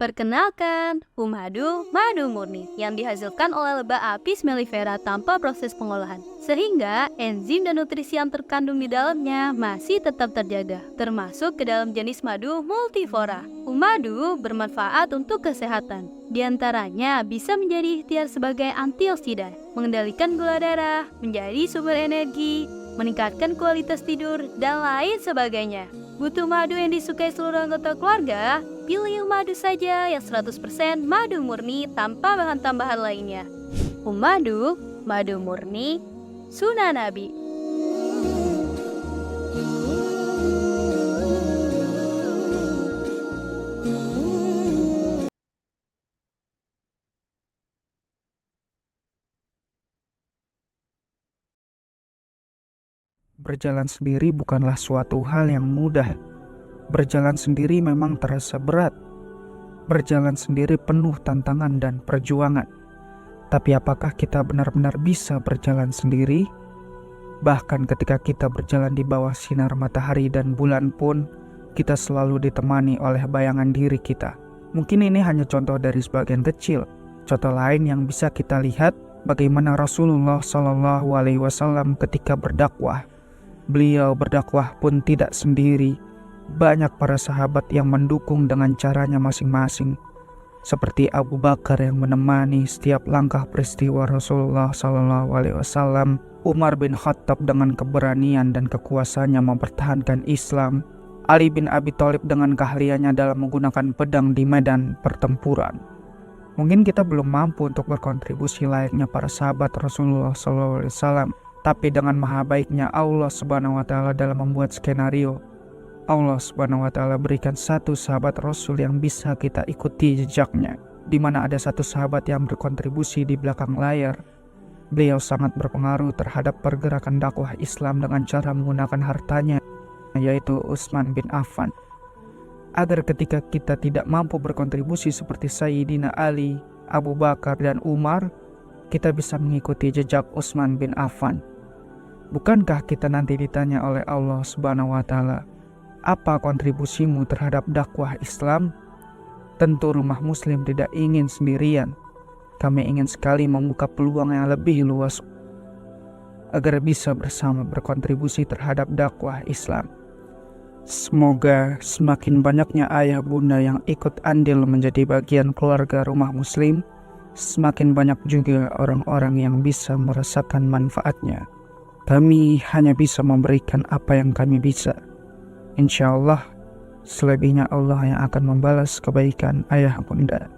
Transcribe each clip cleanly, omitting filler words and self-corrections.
Perkenalkan, madu murni yang dihasilkan oleh lebah Apis mellifera tanpa proses pengolahan. Sehingga enzim dan nutrisi yang terkandung di dalamnya masih tetap terjaga, termasuk ke dalam jenis madu multiflora. Madu bermanfaat untuk kesehatan. Di antaranya bisa menjadi ikhtiar sebagai antioksidan, mengendalikan gula darah, menjadi sumber energi, meningkatkan kualitas tidur, dan lain sebagainya. Butuh madu yang disukai seluruh anggota keluarga? Pilih madu saja yang 100% madu murni tanpa bahan tambahan lainnya. Madu murni, Sunnah Nabi. Berjalan sendiri bukanlah suatu hal yang mudah. Berjalan sendiri memang terasa berat. Berjalan sendiri penuh tantangan dan perjuangan. Tapi apakah kita benar-benar bisa berjalan sendiri? Bahkan ketika kita berjalan di bawah sinar matahari dan bulan pun, kita selalu ditemani oleh bayangan diri kita. Mungkin ini hanya contoh dari sebagian kecil. Contoh lain yang bisa kita lihat bagaimana Rasulullah SAW ketika berdakwah. Beliau berdakwah pun tidak sendiri. Banyak para sahabat yang mendukung dengan caranya masing-masing. Seperti Abu Bakar yang menemani setiap langkah peristiwa Rasulullah SAW, Umar bin Khattab dengan keberanian dan kekuasaannya mempertahankan Islam, Ali bin Abi Thalib dengan keahliannya dalam menggunakan pedang di medan pertempuran. Mungkin kita belum mampu untuk berkontribusi layaknya para sahabat Rasulullah SAW, tapi dengan maha baiknya Allah Subhanahu wa Ta'ala dalam membuat skenario, Allah Subhanahu wa Ta'ala berikan satu sahabat Rasul yang bisa kita ikuti jejaknya, di mana ada satu sahabat yang berkontribusi di belakang layar. Beliau sangat berpengaruh terhadap pergerakan dakwah Islam dengan cara menggunakan hartanya, yaitu Utsman bin Affan. Agar ketika kita tidak mampu berkontribusi seperti Sayyidina Ali, Abu Bakar, dan Umar, kita bisa mengikuti jejak Utsman bin Affan. Bukankah kita nanti ditanya oleh Allah Subhanahu wa Ta'ala, apa kontribusimu terhadap dakwah Islam? Tentu rumah muslim tidak ingin sendirian. Kami ingin sekali membuka peluang yang lebih luas agar bisa bersama berkontribusi terhadap dakwah Islam. Semoga semakin banyaknya ayah bunda yang ikut andil menjadi bagian keluarga rumah muslim, semakin banyak juga orang-orang yang bisa merasakan manfaatnya. Kami hanya bisa memberikan apa yang kami bisa. Insya Allah, selebihnya Allah yang akan membalas kebaikan ayah bunda.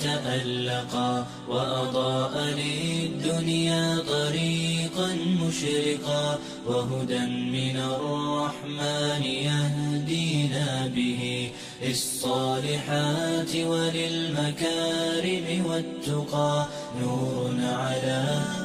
تألقا وأضاء للدنيا طريقا مشرقا وهدى من الرحمن يهدينا به للصالحات وللمكارم والتقى نور على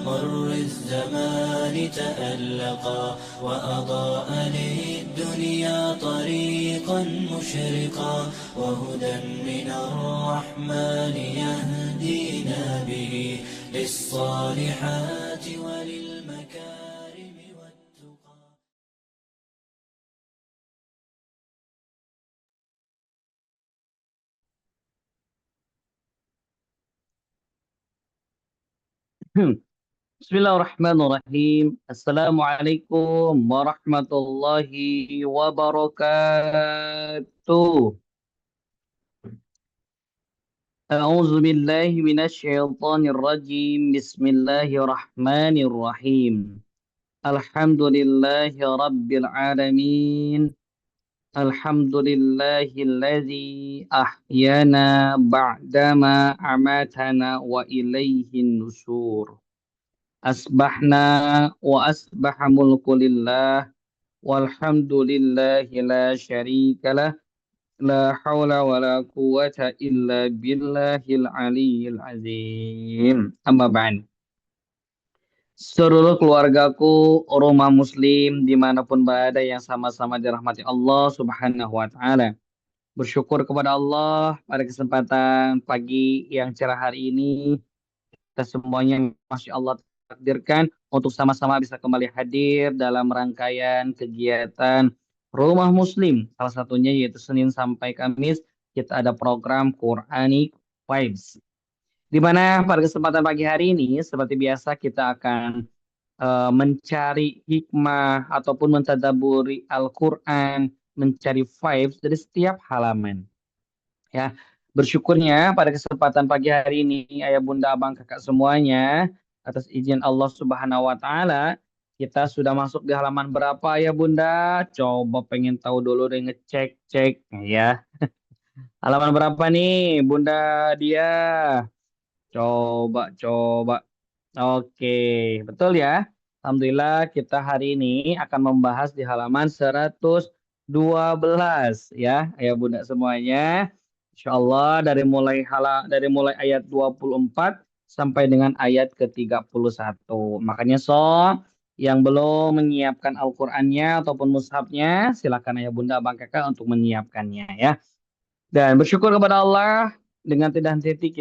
مر الزمان تألقا وأضاء للدنيا طريقا مشرقا وهدى من الرحمن يهدينا به للصالحات وللمكارم والتقى. Bismillahirrahmanirrahim. Assalamualaikum warahmatullahi wabarakatuh. A'udzu billahi minasyaitonir rajim. Bismillahirrahmanirrahim. Alhamdulillahi rabbil alamin. Alhamdulillahilladzi ahyana ba'dama amatana wa ilaihin nusur. Asbahna wa asbaha mulku lillah walhamdulillahi la syarikalah la hawla wa la quwwata illa billahil aliyyil azim. Amma ba'd. seluruh keluargaku, rumah muslim dimanapun berada yang sama-sama dirahmati Allah Subhanahu wa Ta'ala. Bersyukur kepada Allah pada kesempatan pagi yang cerah hari ini. Kita semuanya Masya Allah takdirkan untuk sama-sama bisa kembali hadir dalam rangkaian kegiatan Rumah Muslim. Salah satunya yaitu Senin sampai Kamis kita ada program Quranic Vibes. Di mana pada kesempatan pagi hari ini seperti biasa kita akan mencari hikmah ataupun mentadaburi Al-Quran, mencari vibes dari setiap halaman. Ya, bersyukurnya pada kesempatan pagi hari ini, ayah bunda, abang, kakak semuanya, atas izin Allah Subhanahu wa Ta'ala, kita sudah masuk di halaman berapa ya bunda? Coba pengen tahu dulu deh ngecek-cek ya. Halaman berapa nih bunda dia? Coba. Oke, betul ya. Alhamdulillah kita hari ini akan membahas di halaman 112 ya, ayah bunda semuanya. Insya Allah dari mulai ayat 24 sampai dengan ayat ke-31. Makanya yang belum menyiapkan Al-Qur'annya ataupun mushafnya, silakan ayah bunda abang kakak untuk menyiapkannya ya. Dan bersyukur kepada Allah dengan tidak henti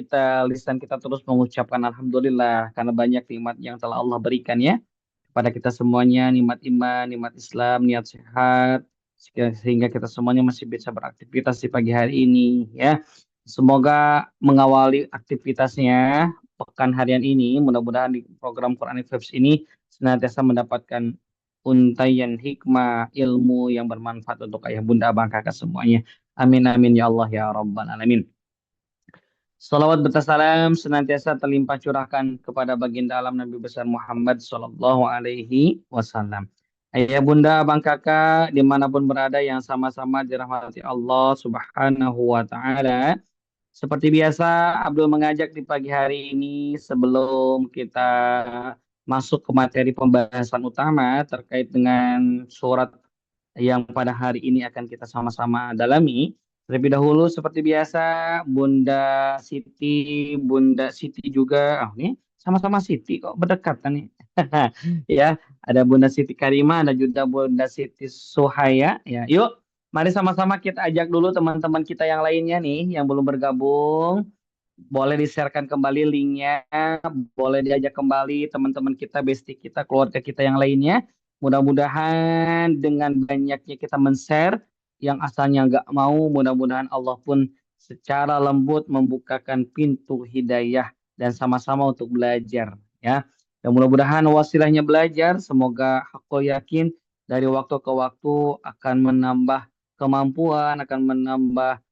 lisan kita terus mengucapkan alhamdulillah karena banyak nikmat yang telah Allah berikan ya kepada kita semuanya, nikmat iman, nikmat Islam, niat sehat sehingga kita semuanya masih bisa beraktivitas di pagi hari ini ya. Semoga mengawali aktivitasnya pekan harian ini mudah-mudahan di program Quran Vibes ini senantiasa mendapatkan untaian hikmah, ilmu yang bermanfaat untuk ayah bunda abang kakak semuanya. Amin amin ya Allah ya Rabbal alamin. Salawat bertasalam senantiasa terlimpah curahkan kepada baginda alam Nabi besar Muhammad Sallallahu Alaihi Wasallam. Ayah bunda, abang kakak, dimanapun berada yang sama-sama dirahmati Allah Subhanahu Wa Taala. Seperti biasa, Abdul mengajak di pagi hari ini sebelum kita masuk ke materi pembahasan utama terkait dengan surat yang pada hari ini akan kita sama-sama dalami. Terlebih dahulu seperti biasa, Bunda Siti juga, ini sama-sama Siti kok berdekatan nih. Ya, ada Bunda Siti Karima, ada juga Bunda Siti Suhaya. Ya, yuk, mari sama-sama kita ajak dulu teman-teman kita yang lainnya nih, yang belum bergabung. Boleh di-sharekan kembali linknya, boleh diajak kembali teman-teman kita, bestie kita, keluarga kita yang lainnya. Mudah-mudahan dengan banyaknya kita men-share, yang asalnya nggak mau, mudah-mudahan Allah pun secara lembut membukakan pintu hidayah dan sama-sama untuk belajar. Ya. Dan mudah-mudahan wasilahnya belajar, semoga aku yakin dari waktu ke waktu akan menambah kemampuan, akan menambah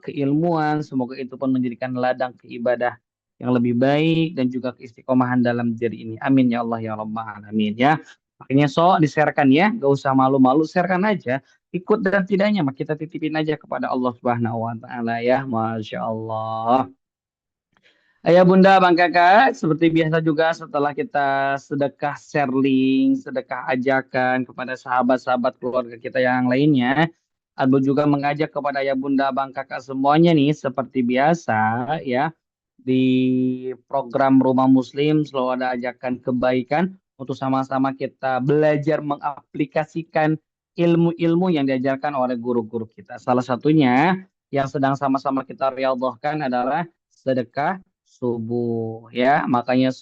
keilmuan, semoga itu pun menjadikan ladang keibadah yang lebih baik dan juga keistiqomahan dalam diri ini. Amin ya Allah ya Rabbal alamin ya. Makanya di-sharekan ya, gak usah malu-malu, sharekan aja. Ikut dan tidaknya mah kita titipin aja kepada Allah Subhanahu wa taala ya. Masya Allah. Ayah bunda, bang kakak, seperti biasa juga setelah kita sedekah share link, sedekah ajakan kepada sahabat-sahabat keluarga kita yang lainnya, Abdul juga mengajak kepada ayah bunda, bang kakak semuanya nih, seperti biasa ya, di program Rumah Muslim selalu ada ajakan kebaikan untuk sama-sama kita belajar mengaplikasikan ilmu-ilmu yang diajarkan oleh guru-guru kita. Salah satunya yang sedang sama-sama kita riyadhahkan adalah sedekah subuh ya. Makanya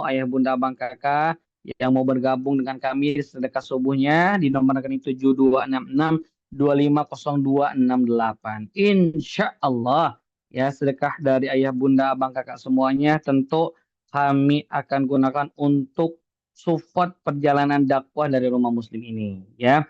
ayah bunda abang kakak yang mau bergabung dengan kami di sedekah subuhnya di nomor rekening 7266 250268. Insya Allah ya, sedekah dari ayah bunda abang kakak semuanya tentu kami akan gunakan untuk support perjalanan dakwah dari Rumah Muslim ini ya.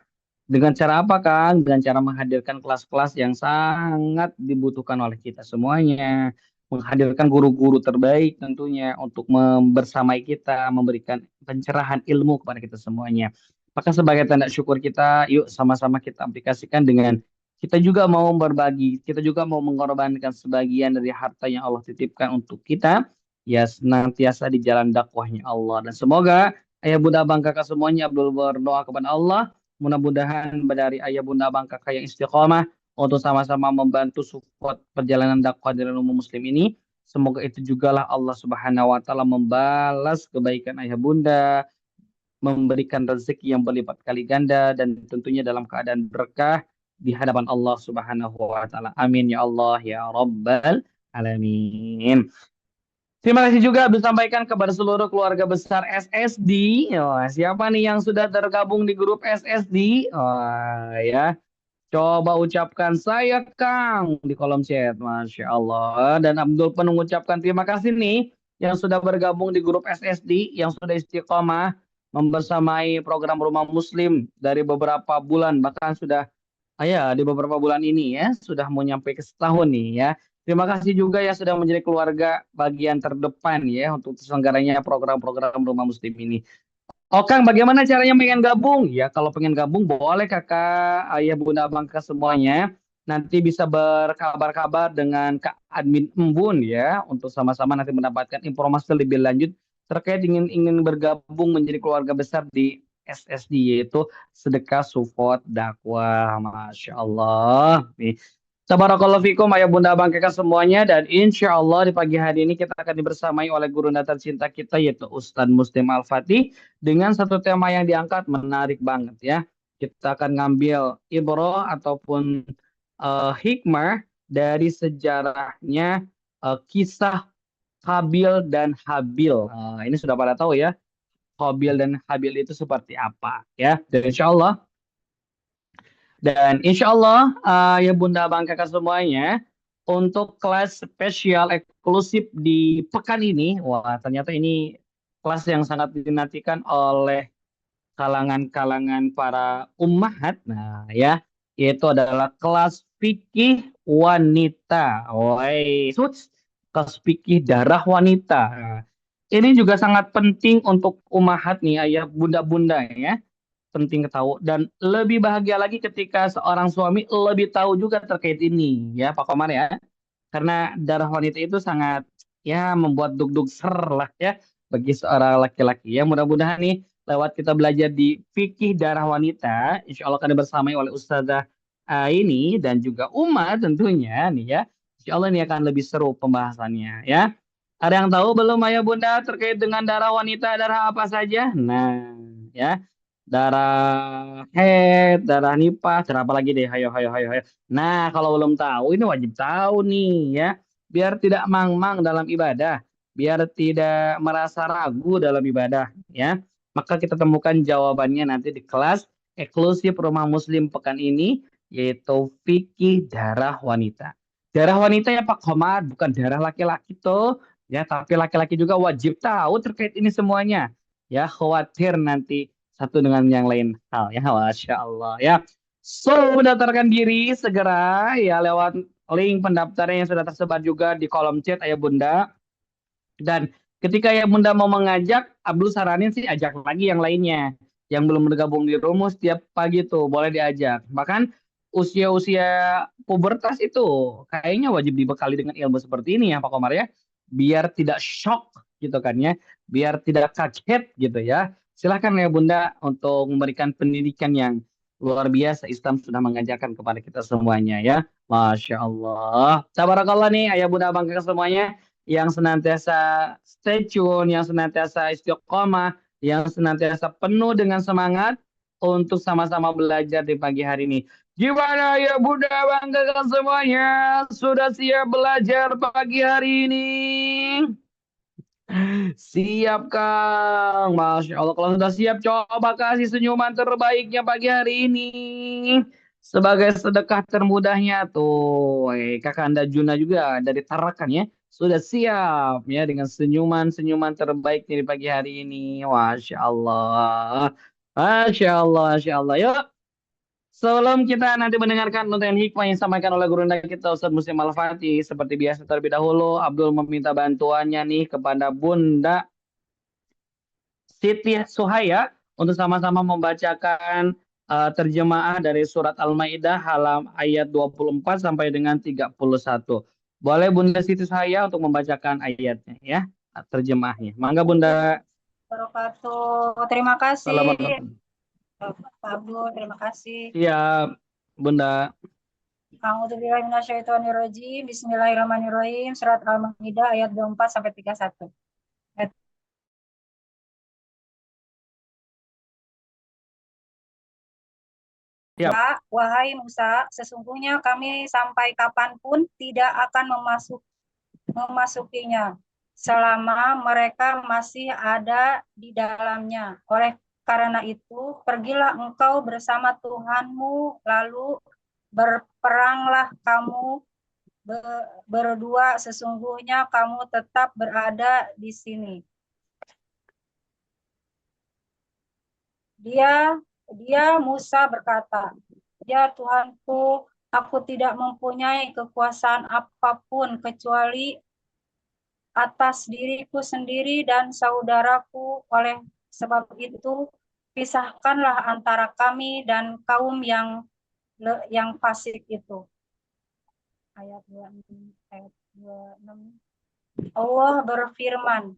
Dengan cara apa, Kang? Dengan cara menghadirkan kelas-kelas yang sangat dibutuhkan oleh kita semuanya. Menghadirkan guru-guru terbaik tentunya untuk membersamai kita, memberikan pencerahan ilmu kepada kita semuanya. Maka sebagai tanda syukur kita, yuk sama-sama kita aplikasikan dengan kita juga mau berbagi, kita juga mau mengorbankan sebagian dari harta yang Allah titipkan untuk kita, ya senantiasa di jalan dakwahnya Allah. Dan semoga ayah bunda abang kakak semuanya Abdul berdoa kepada Allah, mudah-mudahan dari ayah bunda abang kakak yang istiqomah untuk sama-sama membantu support perjalanan dakwah dari umum muslim ini. Semoga itu jugalah Allah Subhanahu wa taala membalas kebaikan ayah bunda, memberikan rezeki yang berlipat kali ganda dan tentunya dalam keadaan berkah di hadapan Allah Subhanahu wa taala. Amin ya Allah ya rabbal alamin. Terima kasih juga disampaikan kepada seluruh keluarga besar SSD. Wah, siapa nih yang sudah tergabung di grup SSD? Wah, ya. Coba ucapkan saya Kang di kolom chat. Masya Allah. Dan Abdul pun mengucapkan terima kasih nih yang sudah bergabung di grup SSD, yang sudah istiqomah membersamai program Rumah Muslim dari beberapa bulan. Bahkan sudah, ya, di beberapa bulan ini ya, sudah mau nyampe ke setahun nih ya. Terima kasih juga ya sudah menjadi keluarga bagian terdepan ya untuk terselenggaranya program-program Rumah Muslim ini. Oh Kang, bagaimana caranya pengen gabung? Ya kalau pengen gabung boleh kakak, ayah, bunda, abang kakak semuanya. Nanti bisa berkabar-kabar dengan Kak Admin Embun ya. Untuk sama-sama nanti mendapatkan informasi lebih lanjut terkait ingin bergabung menjadi keluarga besar di SSD yaitu Sedekah Support Dakwah. Masya Allah. Nih. Tabarakallahu fikum ayah bunda abang kakak semuanya dan insya Allah di pagi hari ini kita akan dibersamai oleh guru tercinta kita yaitu Ustadz Muslim Al-Fatih dengan satu tema yang diangkat menarik banget ya. Kita akan ngambil ibroh ataupun hikmah dari sejarahnya kisah Habil dan Habil. Ini sudah pada tahu ya, Habil dan Habil itu seperti apa ya. Dan insya Allah ya bunda abang kakak semuanya untuk kelas spesial eksklusif di pekan ini, wah ternyata ini kelas yang sangat dinantikan oleh kalangan-kalangan para ummahat. Nah, ya, yaitu adalah kelas fikih wanita. Woi, kelas fikih darah wanita. Nah, ini juga sangat penting untuk ummahat nih, ayah bunda-bunda ya. Penting tahu dan lebih bahagia lagi ketika seorang suami lebih tahu juga terkait ini ya Pak Komar ya. Karena darah wanita itu sangat ya membuat dug-dug ser lah ya bagi seorang laki-laki. Ya mudah-mudahan nih lewat kita belajar di fikih darah wanita, insya Allah akan bersamai oleh Ustazah ini dan juga Umar tentunya nih ya. Insya Allah ini akan lebih seru pembahasannya ya. Ada yang tahu belum ayah bunda terkait dengan darah wanita, darah apa saja? Nah ya, darah head, darah nifas, darah apa lagi deh? Hayo, hayo, hayo, hayo. Nah, kalau belum tahu, ini wajib tahu nih ya. Biar tidak mang-mang dalam ibadah, biar tidak merasa ragu dalam ibadah ya. Maka kita temukan jawabannya nanti di kelas eksklusif Rumah Muslim pekan ini, yaitu fikih darah wanita. Darah wanita ya Pak Komar, bukan darah laki-laki tuh. Ya, tapi laki-laki juga wajib tahu terkait ini semuanya. Ya, khawatir nanti satu dengan yang lain hal ya. Masya Allah ya. So, mendaftarkan diri segera ya lewat link pendaftaran yang sudah tersebar juga di kolom chat ayah bunda. Dan ketika ayah bunda mau mengajak, Abdul saranin sih ajak lagi yang lainnya. Yang belum bergabung di rumus setiap pagi tuh boleh diajak. Bahkan usia-usia pubertas itu kayaknya wajib dibekali dengan ilmu seperti ini ya Pak Komar ya. Biar tidak shock gitu kan ya. Biar tidak kaget gitu ya. Silahkan ya Bunda untuk memberikan pendidikan yang luar biasa. Islam sudah mengajarkan kepada kita semuanya ya. Masya Allah. Tabarakallah nih ayah bunda abang kakak semuanya yang senantiasa stay tune, yang senantiasa istiqomah, yang senantiasa penuh dengan semangat untuk sama-sama belajar di pagi hari ini. Gimana ya bunda abang kakak semuanya? Sudah siap belajar pagi hari ini? Siap Kang, Masya Allah. Kalau sudah siap, coba kasih senyuman terbaiknya pagi hari ini. Sebagai sedekah termudahnya tuh. Kakak Anda Juna juga dari Tarakan ya. Sudah siap ya dengan senyuman-senyuman terbaiknya di pagi hari ini. Masya Allah. Masya Allah, Masya Allah. Yuk, sebelum kita nanti mendengarkan nuntunan hikmah yang disampaikan oleh guru kita Ustadz Muslim Al-Fatih, seperti biasa terlebih dahulu Abdul meminta bantuannya nih kepada Bunda Siti Suhaya untuk sama-sama membacakan terjemaah dari surat Al-Maidah ayat 24 sampai dengan 31. Boleh Bunda Siti Suhaya untuk membacakan ayatnya ya, terjemahnya. Mangga Bunda. Wabarakatuh. Terima kasih, Assalamualaikum. Pak Abdul. Terima kasih. Siap, Bunda. A'udzubillahi minasyaitonirrajim. Bismillahirrahmanirrahim. Surat Al-Maidah ayat 24 sampai 31. Siap. Ya, wahai Musa, sesungguhnya kami sampai kapanpun tidak akan memasukinya selama mereka masih ada di dalamnya. Oleh karena itu, pergilah engkau bersama Tuhanmu, lalu berperanglah kamu berdua, sesungguhnya kamu tetap berada di sini. Dia Musa berkata, "Ya Tuhanku, aku tidak mempunyai kekuasaan apapun kecuali atas diriku sendiri dan saudaraku. Oleh sebab itu, pisahkanlah antara kami dan kaum yang fasik itu." Ayat 26. Allah berfirman,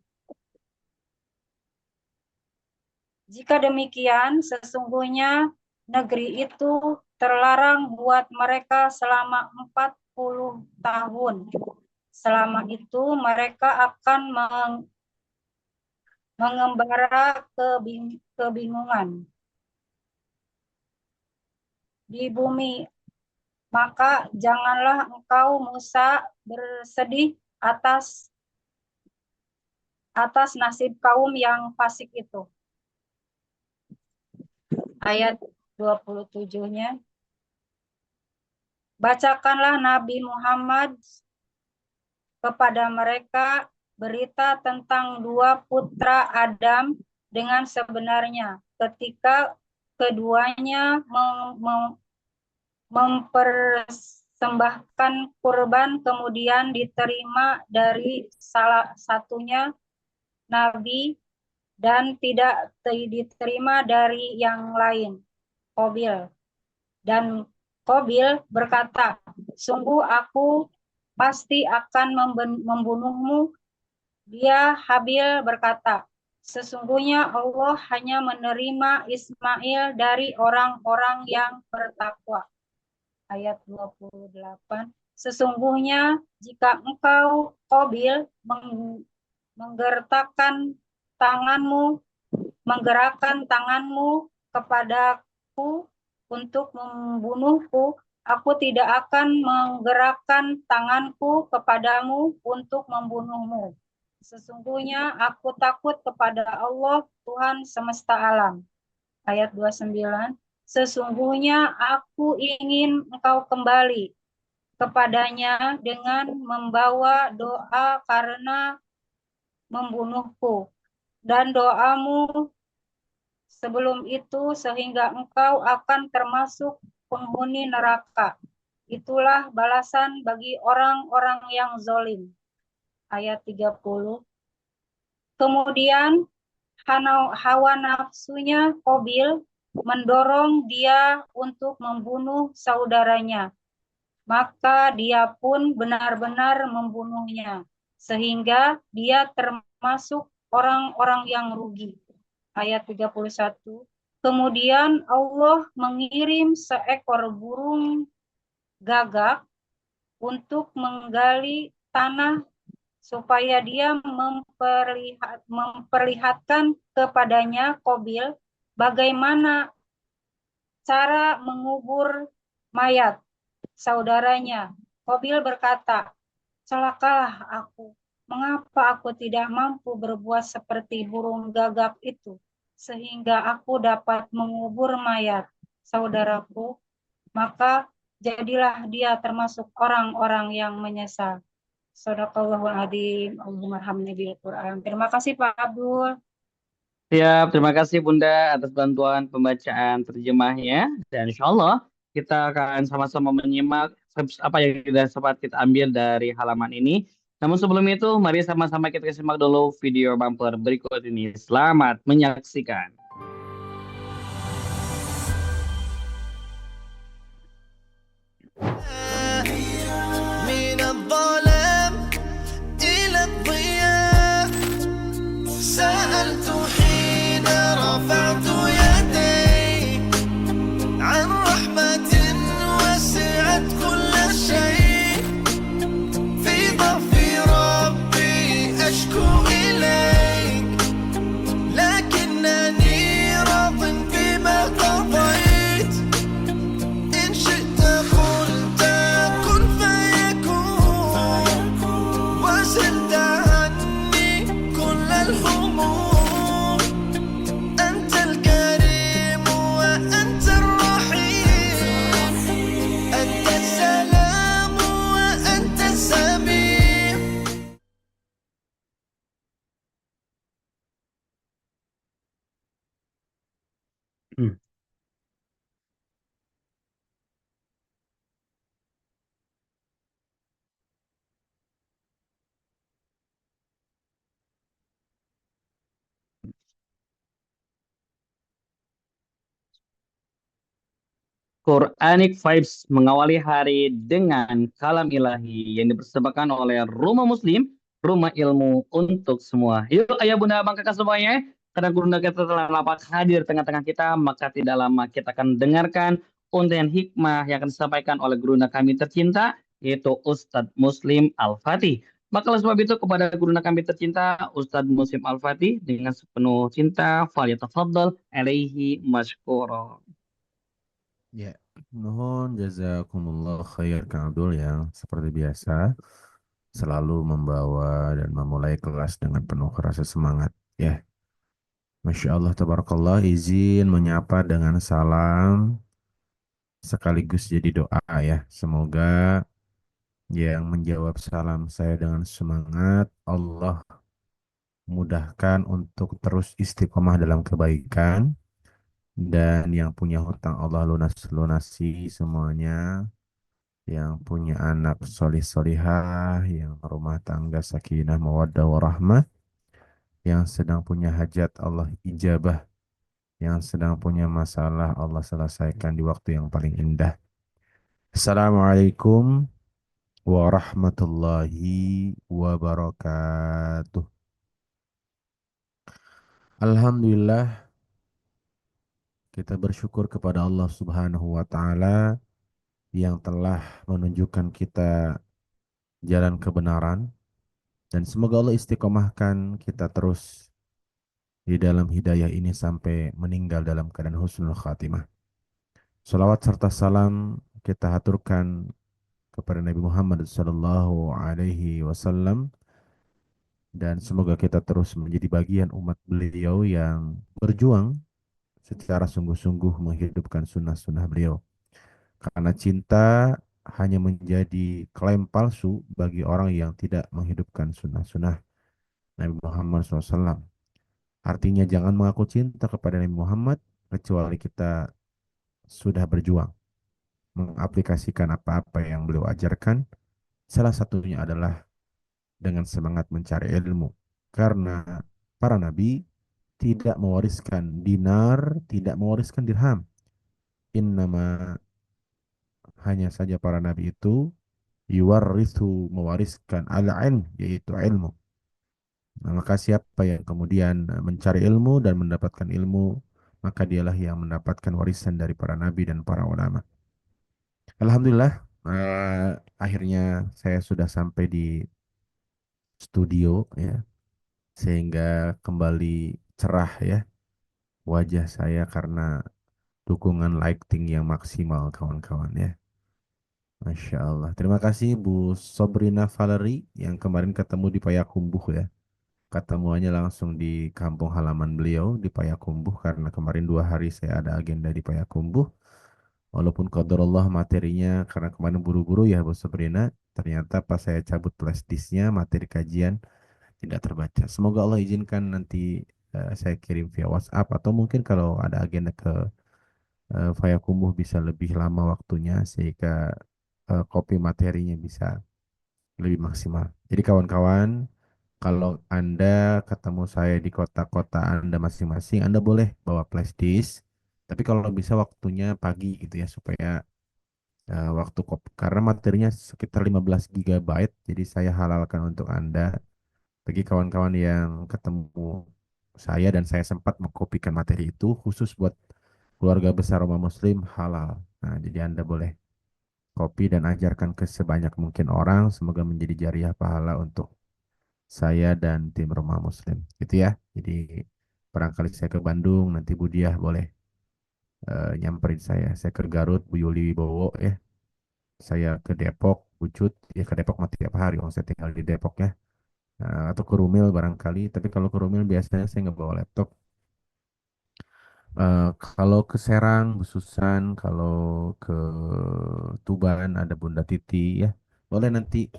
"Jika demikian, sesungguhnya negeri itu terlarang buat mereka selama 40 tahun. Selama itu mereka akan mengembara kebingungan di bumi. Maka janganlah engkau Musa bersedih atas nasib kaum yang fasik itu." Ayat 27-nya. Bacakanlah Nabi Muhammad kepada mereka berita tentang dua putra Adam dengan sebenarnya, ketika keduanya mempersembahkan kurban, kemudian diterima dari salah satunya Nabi dan tidak diterima dari yang lain, Qabil. Dan Qabil berkata, "Sungguh aku pasti akan membunuhmu." Dia Habil berkata, "Sesungguhnya Allah hanya menerima Ismail dari orang-orang yang bertakwa." Ayat 28. Sesungguhnya jika engkau Qabil menggerakkan tanganmu kepadaku untuk membunuhku, aku tidak akan menggerakkan tanganku kepadamu untuk membunuhmu. Sesungguhnya aku takut kepada Allah, Tuhan semesta alam. Ayat 29. Sesungguhnya aku ingin engkau kembali kepadanya dengan membawa doa karena membunuhku, dan doamu sebelum itu sehingga engkau akan termasuk penghuni neraka. Itulah balasan bagi orang-orang yang zalim. Ayat 30. Kemudian hawa nafsunya Qabil mendorong dia untuk membunuh saudaranya. Maka dia pun benar-benar membunuhnya, sehingga dia termasuk orang-orang yang rugi. Ayat 31. Kemudian Allah mengirim seekor burung gagak untuk menggali tanah supaya dia memperlihatkan kepadanya Qabil bagaimana cara mengubur mayat saudaranya. Qabil berkata, "Celakalah aku. Mengapa aku tidak mampu berbuat seperti burung gagak itu, sehingga aku dapat mengubur mayat saudaraku?" Maka jadilah dia termasuk orang-orang yang menyesal. Shadaqallahul adzim. Allahumma arhamni bil Quran. Terima kasih Pak Abdul. Siap, terima kasih Bunda atas bantuan pembacaan terjemahnya. Dan insya Allah kita akan sama-sama menyimak apa yang sudah sempat kita ambil dari halaman ini. Namun sebelum itu, mari sama-sama kita simak dulu video bumper berikut ini. Selamat menyaksikan. من الظلام إلى الضياء سألت حين رفعت يدي عن رحمة وسعت كل Quranic Vibes mengawali hari dengan kalam ilahi yang dipersembahkan oleh Rumah Muslim, Rumah Ilmu untuk semua. Yuk, ayah bunda abang kakak semuanya, karena gurunda kita telah dapat hadir tengah-tengah kita, maka tidak lama kita akan dengarkan untayan hikmah yang akan disampaikan oleh gurunda kami tercinta, yaitu Ustadz Muslim Al-Fatih. Maka oleh sebab itu kepada gurunda kami tercinta, Ustadz Muslim Al-Fatih, dengan sepenuh cinta, falyatafaddal alaihi masykura. Ya, mohon jazakumullah khair Kang Abdul yang seperti biasa selalu membawa dan memulai kelas dengan penuh rasa semangat. Ya, Masya Allah, tabarakallah, izin menyapa dengan salam sekaligus jadi doa ya. Semoga yang menjawab salam saya dengan semangat, Allah mudahkan untuk terus istiqomah dalam kebaikan, dan yang punya hutang Allah lunasi semuanya, yang punya anak solih solihah, yang rumah tangga sakinah mawaddah warahmah, yang sedang punya hajat Allah ijabah, yang sedang punya masalah Allah selesaikan di waktu yang paling indah. Assalamualaikum warahmatullahi wabarakatuh. Alhamdulillah, kita bersyukur kepada Allah Subhanahu wa taala yang telah menunjukkan kita jalan kebenaran, dan semoga Allah istiqomahkan kita terus di dalam hidayah ini sampai meninggal dalam keadaan husnul khatimah. Salawat serta salam kita haturkan kepada Nabi Muhammad sallallahu alaihi wasallam, dan semoga kita terus menjadi bagian umat beliau yang berjuang secara sungguh-sungguh menghidupkan sunnah-sunnah beliau. Karena cinta hanya menjadi klaim palsu bagi orang yang tidak menghidupkan sunnah-sunnah Nabi Muhammad SAW. Artinya jangan mengaku cinta kepada Nabi Muhammad kecuali kita sudah berjuang mengaplikasikan apa-apa yang beliau ajarkan. Salah satunya adalah dengan semangat mencari ilmu. Karena para nabi tidak mewariskan dinar, tidak mewariskan dirham. Innama, hanya saja para nabi itu yuwarrithu, mewariskan al-ilm, yaitu ilmu. Nah, maka siapa yang kemudian mencari ilmu dan mendapatkan ilmu, maka dialah yang mendapatkan warisan dari para nabi dan para ulama. Alhamdulillah, akhirnya saya sudah sampai di studio ya, sehingga kembali cerah ya wajah saya karena dukungan lighting yang maksimal kawan-kawan ya. Masya Allah. Terima kasih Bu Sobrina Valerie yang kemarin ketemu di Payakumbuh ya. Ketemuannya langsung di kampung halaman beliau di Payakumbuh, karena kemarin 2 hari saya ada agenda di Payakumbuh. Walaupun qadarullah materinya, karena kemarin buru-buru ya Bu Sobrina, ternyata pas saya cabut flash disknya materi kajian tidak terbaca. Semoga Allah izinkan nanti saya kirim via WhatsApp, atau mungkin kalau ada agenda ke Payakumbuh bisa lebih lama waktunya sehingga kopi materinya bisa lebih maksimal. Jadi kawan-kawan, kalau Anda ketemu saya di kota-kota Anda masing-masing, Anda boleh bawa flash disk. Tapi kalau bisa waktunya pagi gitu ya, supaya waktu karena materinya sekitar 15 GB, jadi saya halalkan untuk Anda. Bagi kawan-kawan yang ketemu saya dan saya sempat mengkopikan materi itu khusus buat keluarga besar umat muslim, halal. Nah, jadi Anda boleh kopi dan ajarkan ke sebanyak mungkin orang, semoga menjadi jariah pahala untuk saya dan tim Rumah Muslim. Gitu ya. Jadi barangkali saya ke Bandung, nanti Bu Diah boleh nyamperin saya. Saya ke Garut, Bu Yuli Wibowo ya. Saya ke Depok, Bu Cut, ya ke Depok mati tiap hari, orang saya tinggal di Depok ya. Atau ke Rumil barangkali, tapi kalau ke Rumil biasanya saya nggak bawa laptop. Kalau ke Serang, Bu Susan, kalau ke Tuban ada Bunda Titi ya. Boleh nanti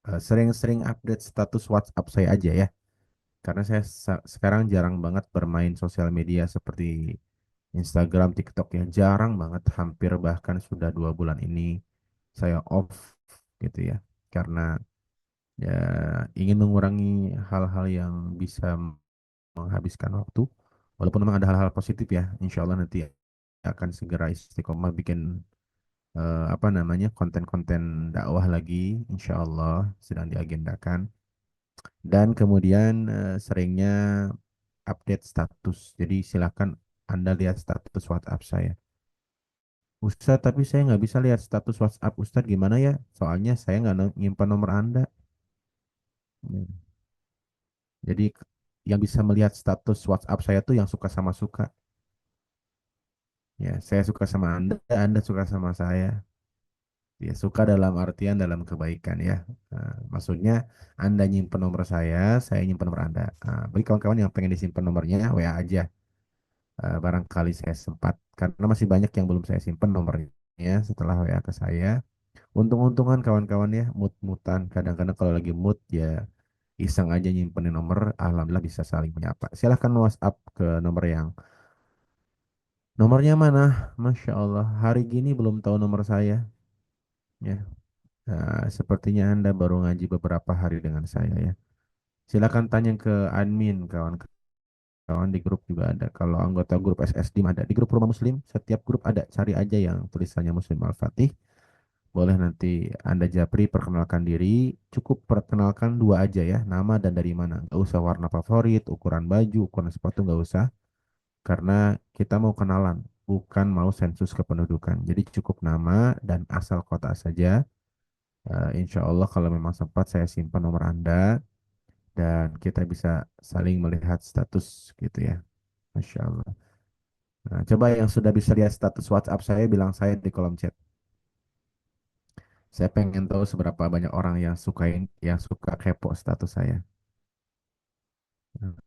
sering-sering update status WhatsApp saya aja ya. Karena saya sekarang jarang banget bermain sosial media seperti Instagram, TikTok ya. Jarang banget, hampir bahkan sudah 2 bulan ini saya off gitu ya. Karena ya ingin mengurangi hal-hal yang bisa menghabiskan waktu. Walaupun memang ada hal-hal positif ya, insya Allah nanti ya akan segera istiqomah bikin apa namanya konten-konten dakwah lagi, insya Allah sedang diagendakan. Dan kemudian seringnya update status. Jadi silakan Anda lihat status WhatsApp saya. Ustadz, tapi saya nggak bisa lihat status WhatsApp Ustadz gimana ya? Soalnya saya nggak nyimpan nomor Anda. Ya. Jadi yang bisa melihat status WhatsApp saya tuh yang suka sama suka. Ya, saya suka sama Anda suka sama saya. Ya, suka dalam artian dalam kebaikan ya. Maksudnya Anda nyimpen nomor saya nyimpen nomor Anda. Bagi kawan-kawan yang pengen disimpan nomornya, WA aja. Barangkali saya sempat. Karena masih banyak yang belum saya simpan nomornya setelah WA ke saya. Untung-untungan kawan-kawan ya, mood-mutan. Kadang-kadang kalau lagi mood ya iseng aja nyimpenin nomor, alhamdulillah bisa saling menyapa. Silahkan WhatsApp ke nomor yang nomornya mana? Masya Allah, hari gini belum tahu nomor saya. Ya, sepertinya Anda baru ngaji beberapa hari dengan saya ya. Silakan tanya ke admin kawan-kawan di grup juga ada. Kalau anggota grup SSD ada di grup Rumah Muslim, setiap grup ada. Cari aja yang tulisannya Muslim Al-Fatih. Boleh nanti Anda japri perkenalkan diri. Cukup perkenalkan dua aja ya, nama dan dari mana. Nggak usah warna favorit, ukuran baju, ukuran sepatu nggak usah. Karena kita mau kenalan, bukan mau sensus kependudukan. Jadi cukup nama dan asal kota saja. Insya Allah kalau memang sempat saya simpan nomor Anda dan kita bisa saling melihat status gitu ya. Masya Allah. Nah, coba yang sudah bisa lihat status WhatsApp saya bilang saya di kolom chat. Saya pengen tahu seberapa banyak orang yang suka kepo status saya. Nah,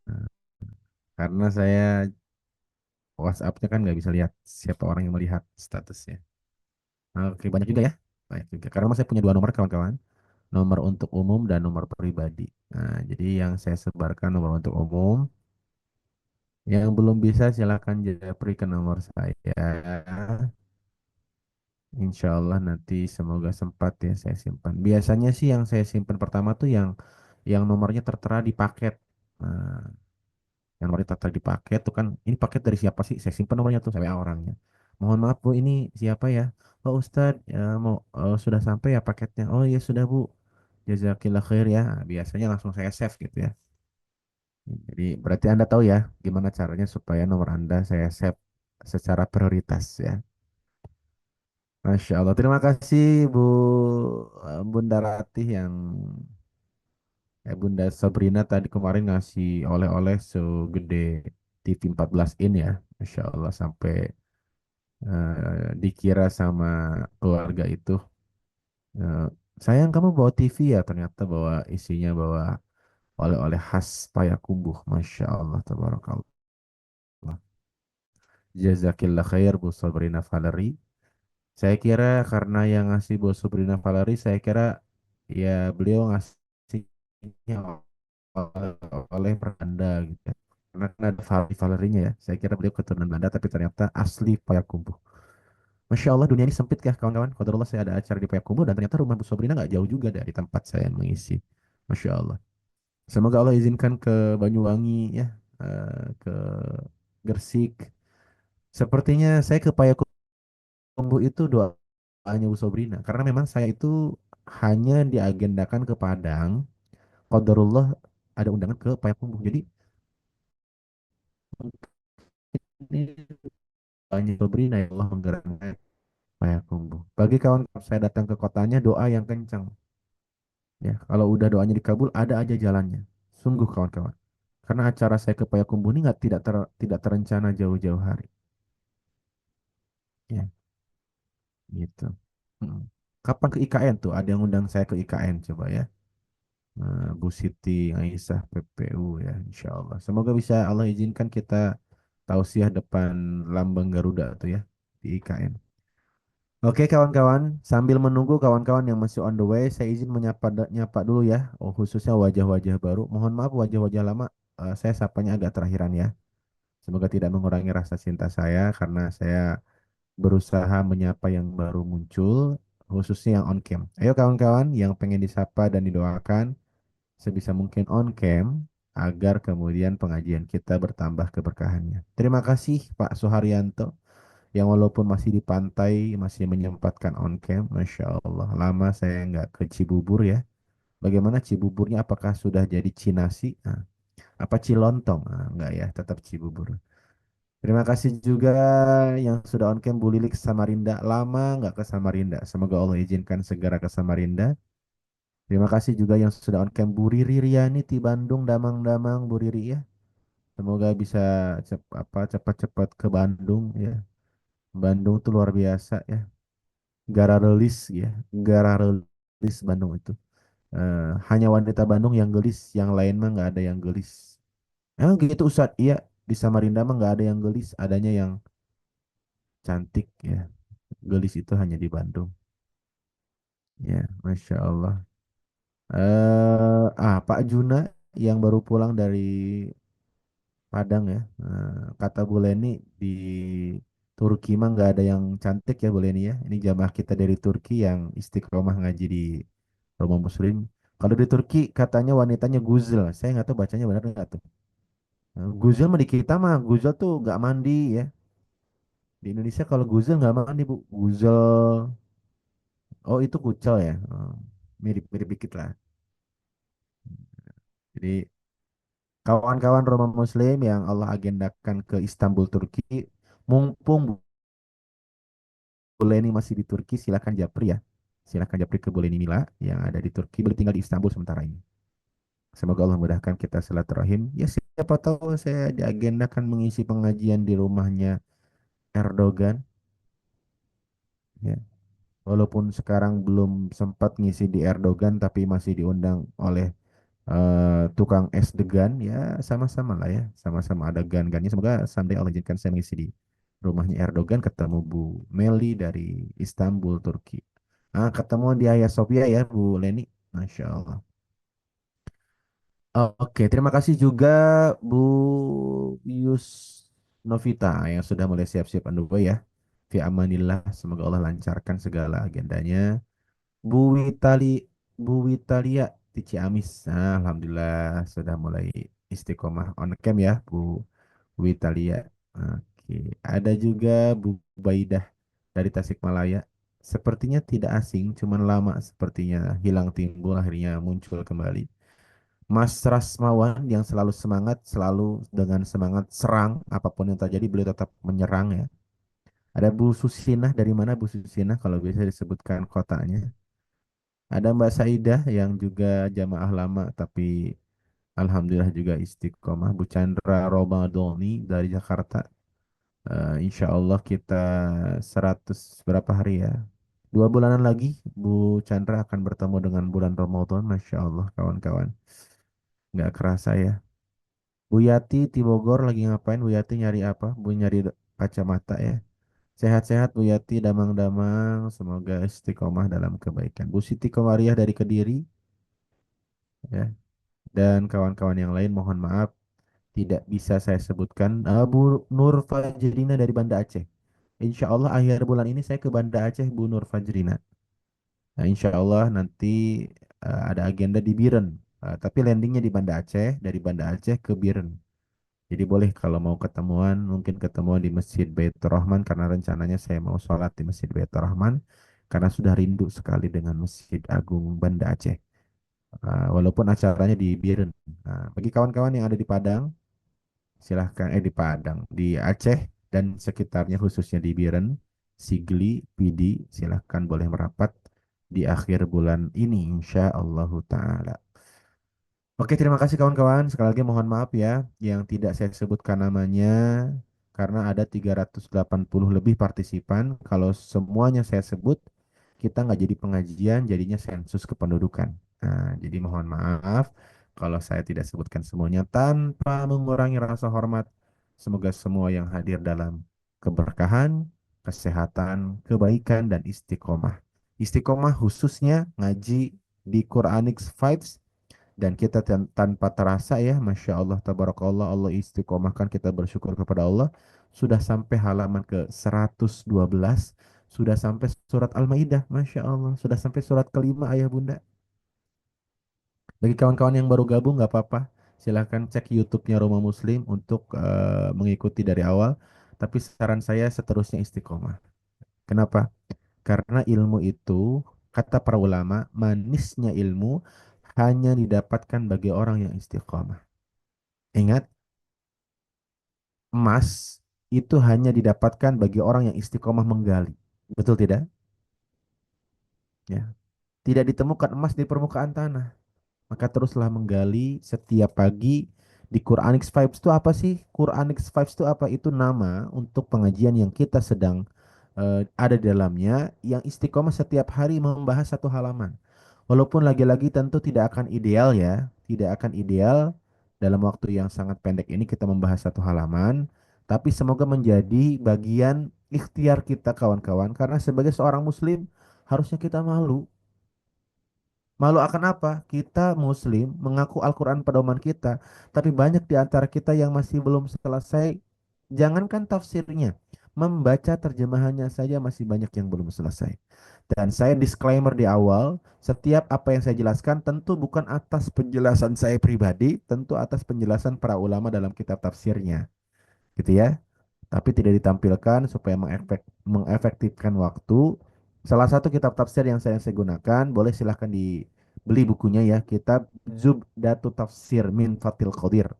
karena saya WhatsApp-nya kan nggak bisa lihat siapa orang yang melihat statusnya. Nah, oke, banyak juga ya. Banyak juga. Karena saya punya dua nomor kawan-kawan. Nomor untuk umum dan nomor pribadi. Nah, jadi yang saya sebarkan nomor untuk umum. Yang belum bisa silakan japri ke nomor saya. Insya Allah nanti semoga sempat ya saya simpan. Biasanya sih yang saya simpan pertama tuh yang nomornya tertera di paket. Nah, yang nomornya tertera di paket tuh kan ini paket dari siapa sih? Saya simpan nomornya tuh sampai orangnya. Mohon maaf Bu, ini siapa ya? Oh Ustadz, ya, mau sudah sampai ya paketnya. Oh iya sudah Bu. Jazakillah khair ya. Nah, biasanya langsung saya save gitu ya. Jadi berarti Anda tahu ya gimana caranya supaya nomor Anda saya save secara prioritas ya. Masya Allah. Terima kasih Bu Bunda Ratih yang Bunda Sabrina tadi kemarin ngasih oleh-oleh segede TV 14 in ya. Masya Allah sampai dikira sama keluarga itu. eh, Sayang kamu bawa TV ya, ternyata bawa isinya bawa oleh-oleh khas Payakumbuh. Masya Allah. Tabarakallah. Jazakillah khair Bu Sabrina Valeri. Saya kira karena yang ngasih Bu Sabrina Valeri, saya kira ya beliau ngasihnya oleh Belanda gitu ya. Karena kan ada Valerinya ya. Saya kira beliau keturunan Belanda tapi ternyata asli Payakumbuh. Masya Allah dunia ini sempit ya kawan-kawan. Qadarullah saya ada acara di Payakumbuh dan ternyata rumah Bu Sabrina nggak jauh juga dari tempat saya mengisi. Masya Allah. Semoga Allah izinkan ke Banyuwangi ya, ke Gresik. Sepertinya saya ke Payakumbuh itu doanya Bu Sabrina. Karena memang saya itu hanya diagendakan ke Padang. Qadarullah ada undangan ke Payakumbuh. Jadi ini banyak Sabrina ya Allah menggerakkan Payakumbuh. Bagi kawan saya datang ke kotanya doa yang kencang. Ya, kalau udah doanya dikabul ada aja jalannya. Sungguh kawan-kawan. Karena acara saya ke Payakumbuh ini tidak terencana jauh-jauh hari. Ya, gitu. Mm. Kapan ke IKN tuh? Ada yang undang saya ke IKN coba ya. Bu Siti Aisyah PPU ya, insya Allah. Semoga bisa Allah izinkan kita tausiah depan lambang Garuda tuh ya di IKN. Oke kawan-kawan, sambil menunggu kawan-kawan yang masih on the way, saya izin nyapa dulu ya. Oh, khususnya wajah-wajah baru. Mohon maaf wajah-wajah lama, saya sapanya agak terakhiran ya. Semoga tidak mengurangi rasa cinta saya karena saya berusaha menyapa yang baru muncul, khususnya yang on cam. Ayo kawan-kawan yang pengen disapa dan didoakan sebisa mungkin on cam agar kemudian pengajian kita bertambah keberkahannya. Terima kasih Pak Suharyanto yang walaupun masih di pantai masih menyempatkan on cam. Masya Allah, lama saya nggak ke Cibubur ya. Bagaimana Cibuburnya? Apakah sudah jadi Cinasi? Nah, apa Cilontong? Nah, enggak ya, tetap Cibubur. Terima kasih juga yang sudah on cam Bu Lilik ke Samarinda. Lama nggak ke Samarinda. Semoga Allah izinkan segera ke Samarinda. Terima kasih juga yang sudah on cam Bu Riri Riani di Bandung, Damang-Damang Bu Riri ya. Semoga bisa cepat-cepat ke Bandung ya. Bandung tuh luar biasa ya. Gara relis ya. Gara relis Bandung itu. Hanya wanita Bandung yang gelis, yang lain mah nggak ada yang gelis. Emang gitu Ustaz? Iya, di Samarinda mah nggak ada yang gelis, adanya yang cantik ya. Gelis itu hanya di Bandung. Ya, Masya Allah. Pak Juna yang baru pulang dari Padang ya. Kata Bu Leni di Turki mah nggak ada yang cantik ya Bu Leni ya. Ini jamaah kita dari Turki yang istiqomah ngaji di rumah Muslim. Kalau di Turki katanya wanitanya Guzel. Saya nggak tahu bacanya benar nggak tuh. Guzel mah di kita mah Guzel tuh nggak mandi ya. Di Indonesia kalau Guzel nggak mandi Bu. Guzel. Oh itu kucel ya. Oh, mirip-mirip dikit lah. Jadi kawan-kawan Roma Muslim yang Allah agendakan ke Istanbul, Turki, mumpung Bu Leni masih di Turki, silakan japri ya. Silakan japri ke Bu Leni Mila yang ada di Turki, boleh tinggal di Istanbul sementara ini. Semoga Allah mudahkan kita silaturahim. Ya siapa tahu saya diagendakan mengisi pengajian di rumahnya Erdogan. Ya. Walaupun sekarang belum sempat ngisi di Erdogan, tapi masih diundang oleh tukang es degan ya sama-sama lah ya sama-sama ada gan-gannya semoga someday Allah izinkan saya mengisi di rumahnya Erdogan ketemu Bu Meli dari Istanbul Turki ketemu di Hagia Sophia ya Bu Leni Masya Allah. Oke terima kasih juga Bu Yus Novita yang sudah mulai siap-siap on the way ya fi amanillah semoga Allah lancarkan segala agendanya. Bu Witali, Bu Witalia di Ciamis. Nah, Alhamdulillah sudah mulai istiqomah on cam ya, Bu Witalia. Oke, ada juga Bu Baidah dari Tasikmalaya. Sepertinya tidak asing, cuman lama sepertinya hilang timbul, akhirnya muncul kembali. Mas Rasmawan yang selalu semangat, selalu dengan semangat serang, apapun yang terjadi beliau tetap menyerang ya. Ada Bu Susinah dari mana Bu Susinah kalau bisa disebutkan kotanya? Ada Mbak Saidah yang juga jamaah lama tapi alhamdulillah juga istiqomah. Bu Chandra Romadhoni dari Jakarta. Insya Allah kita 100 berapa hari ya? 2 bulanan lagi Bu Chandra akan bertemu dengan bulan Ramadan. Masya Allah kawan-kawan. Nggak kerasa ya. Bu Yati di Bogor lagi ngapain? Bu Yati nyari apa? Bu nyari kacamata ya. Sehat-sehat Bu Yati, damang-damang. Semoga istiqomah dalam kebaikan. Bu Siti Komariah dari Kediri. Ya. Dan kawan-kawan yang lain mohon maaf tidak bisa saya sebutkan. Bu Nur Fajrina dari Banda Aceh. Insya Allah akhir bulan ini saya ke Banda Aceh Bu Nur Fajrina. Nah, insya Allah nanti ada agenda di Biren. Tapi landingnya di Banda Aceh, dari Banda Aceh ke Biren. Jadi boleh kalau mau ketemuan, mungkin ketemuan di Masjid Baitur Rahman karena rencananya saya mau sholat di Masjid Baitur Rahman karena sudah rindu sekali dengan Masjid Agung Banda Aceh. Walaupun acaranya di Biren. Nah, bagi kawan-kawan yang ada di Padang, silahkan di Padang, di Aceh dan sekitarnya khususnya di Biren, Sigli, Pidi, silahkan boleh merapat di akhir bulan ini, insya Allah Ta'ala. Oke, terima kasih kawan-kawan. Sekali lagi mohon maaf ya yang tidak saya sebutkan namanya karena ada 380 lebih partisipan. Kalau semuanya saya sebut, kita nggak jadi pengajian, jadinya sensus kependudukan. Nah, jadi mohon maaf kalau saya tidak sebutkan semuanya tanpa mengurangi rasa hormat. Semoga semua yang hadir dalam keberkahan, kesehatan, kebaikan, dan istiqomah. Istiqomah khususnya ngaji di Quranic Vibes dan kita tanpa terasa ya Masya Allah Tabarakallah Allah istiqomahkan kita bersyukur kepada Allah sudah sampai halaman ke 112 sudah sampai surat Al-Maidah Masya Allah sudah sampai surat kelima ayah bunda bagi kawan-kawan yang baru gabung nggak apa-apa silahkan cek YouTube-nya Roma Muslim untuk mengikuti dari awal Tapi saran saya seterusnya istiqomah. Kenapa? Karena ilmu itu, kata para ulama, manisnya ilmu hanya didapatkan bagi orang yang istiqomah. Ingat, emas itu hanya didapatkan bagi orang yang istiqomah menggali. Betul tidak? Ya. Tidak ditemukan emas di permukaan tanah. Maka teruslah menggali setiap pagi di Quranic Vibes itu apa sih? Quranic Vibes itu apa? Itu nama untuk pengajian yang kita sedang ada di dalamnya yang istiqomah setiap hari membahas satu halaman. Walaupun lagi-lagi tentu tidak akan ideal ya, tidak akan ideal dalam waktu yang sangat pendek ini kita membahas satu halaman, tapi semoga menjadi bagian ikhtiar kita kawan-kawan karena sebagai seorang muslim harusnya kita malu. Malu akan apa? Kita Muslim mengaku Al-Quran pedoman kita, tapi banyak di antara kita yang masih belum selesai. Jangankan tafsirnya, membaca terjemahannya saja masih banyak yang belum selesai. Dan saya disclaimer di awal, setiap apa yang saya jelaskan tentu bukan atas penjelasan saya pribadi, tentu atas penjelasan para ulama dalam kitab tafsirnya. Gitu ya. Tapi tidak ditampilkan supaya mengefektifkan waktu. Salah satu kitab tafsir yang saya gunakan, boleh silahkan dibeli bukunya ya, kitab Zubdatu Tafsir min Fathil Qadir.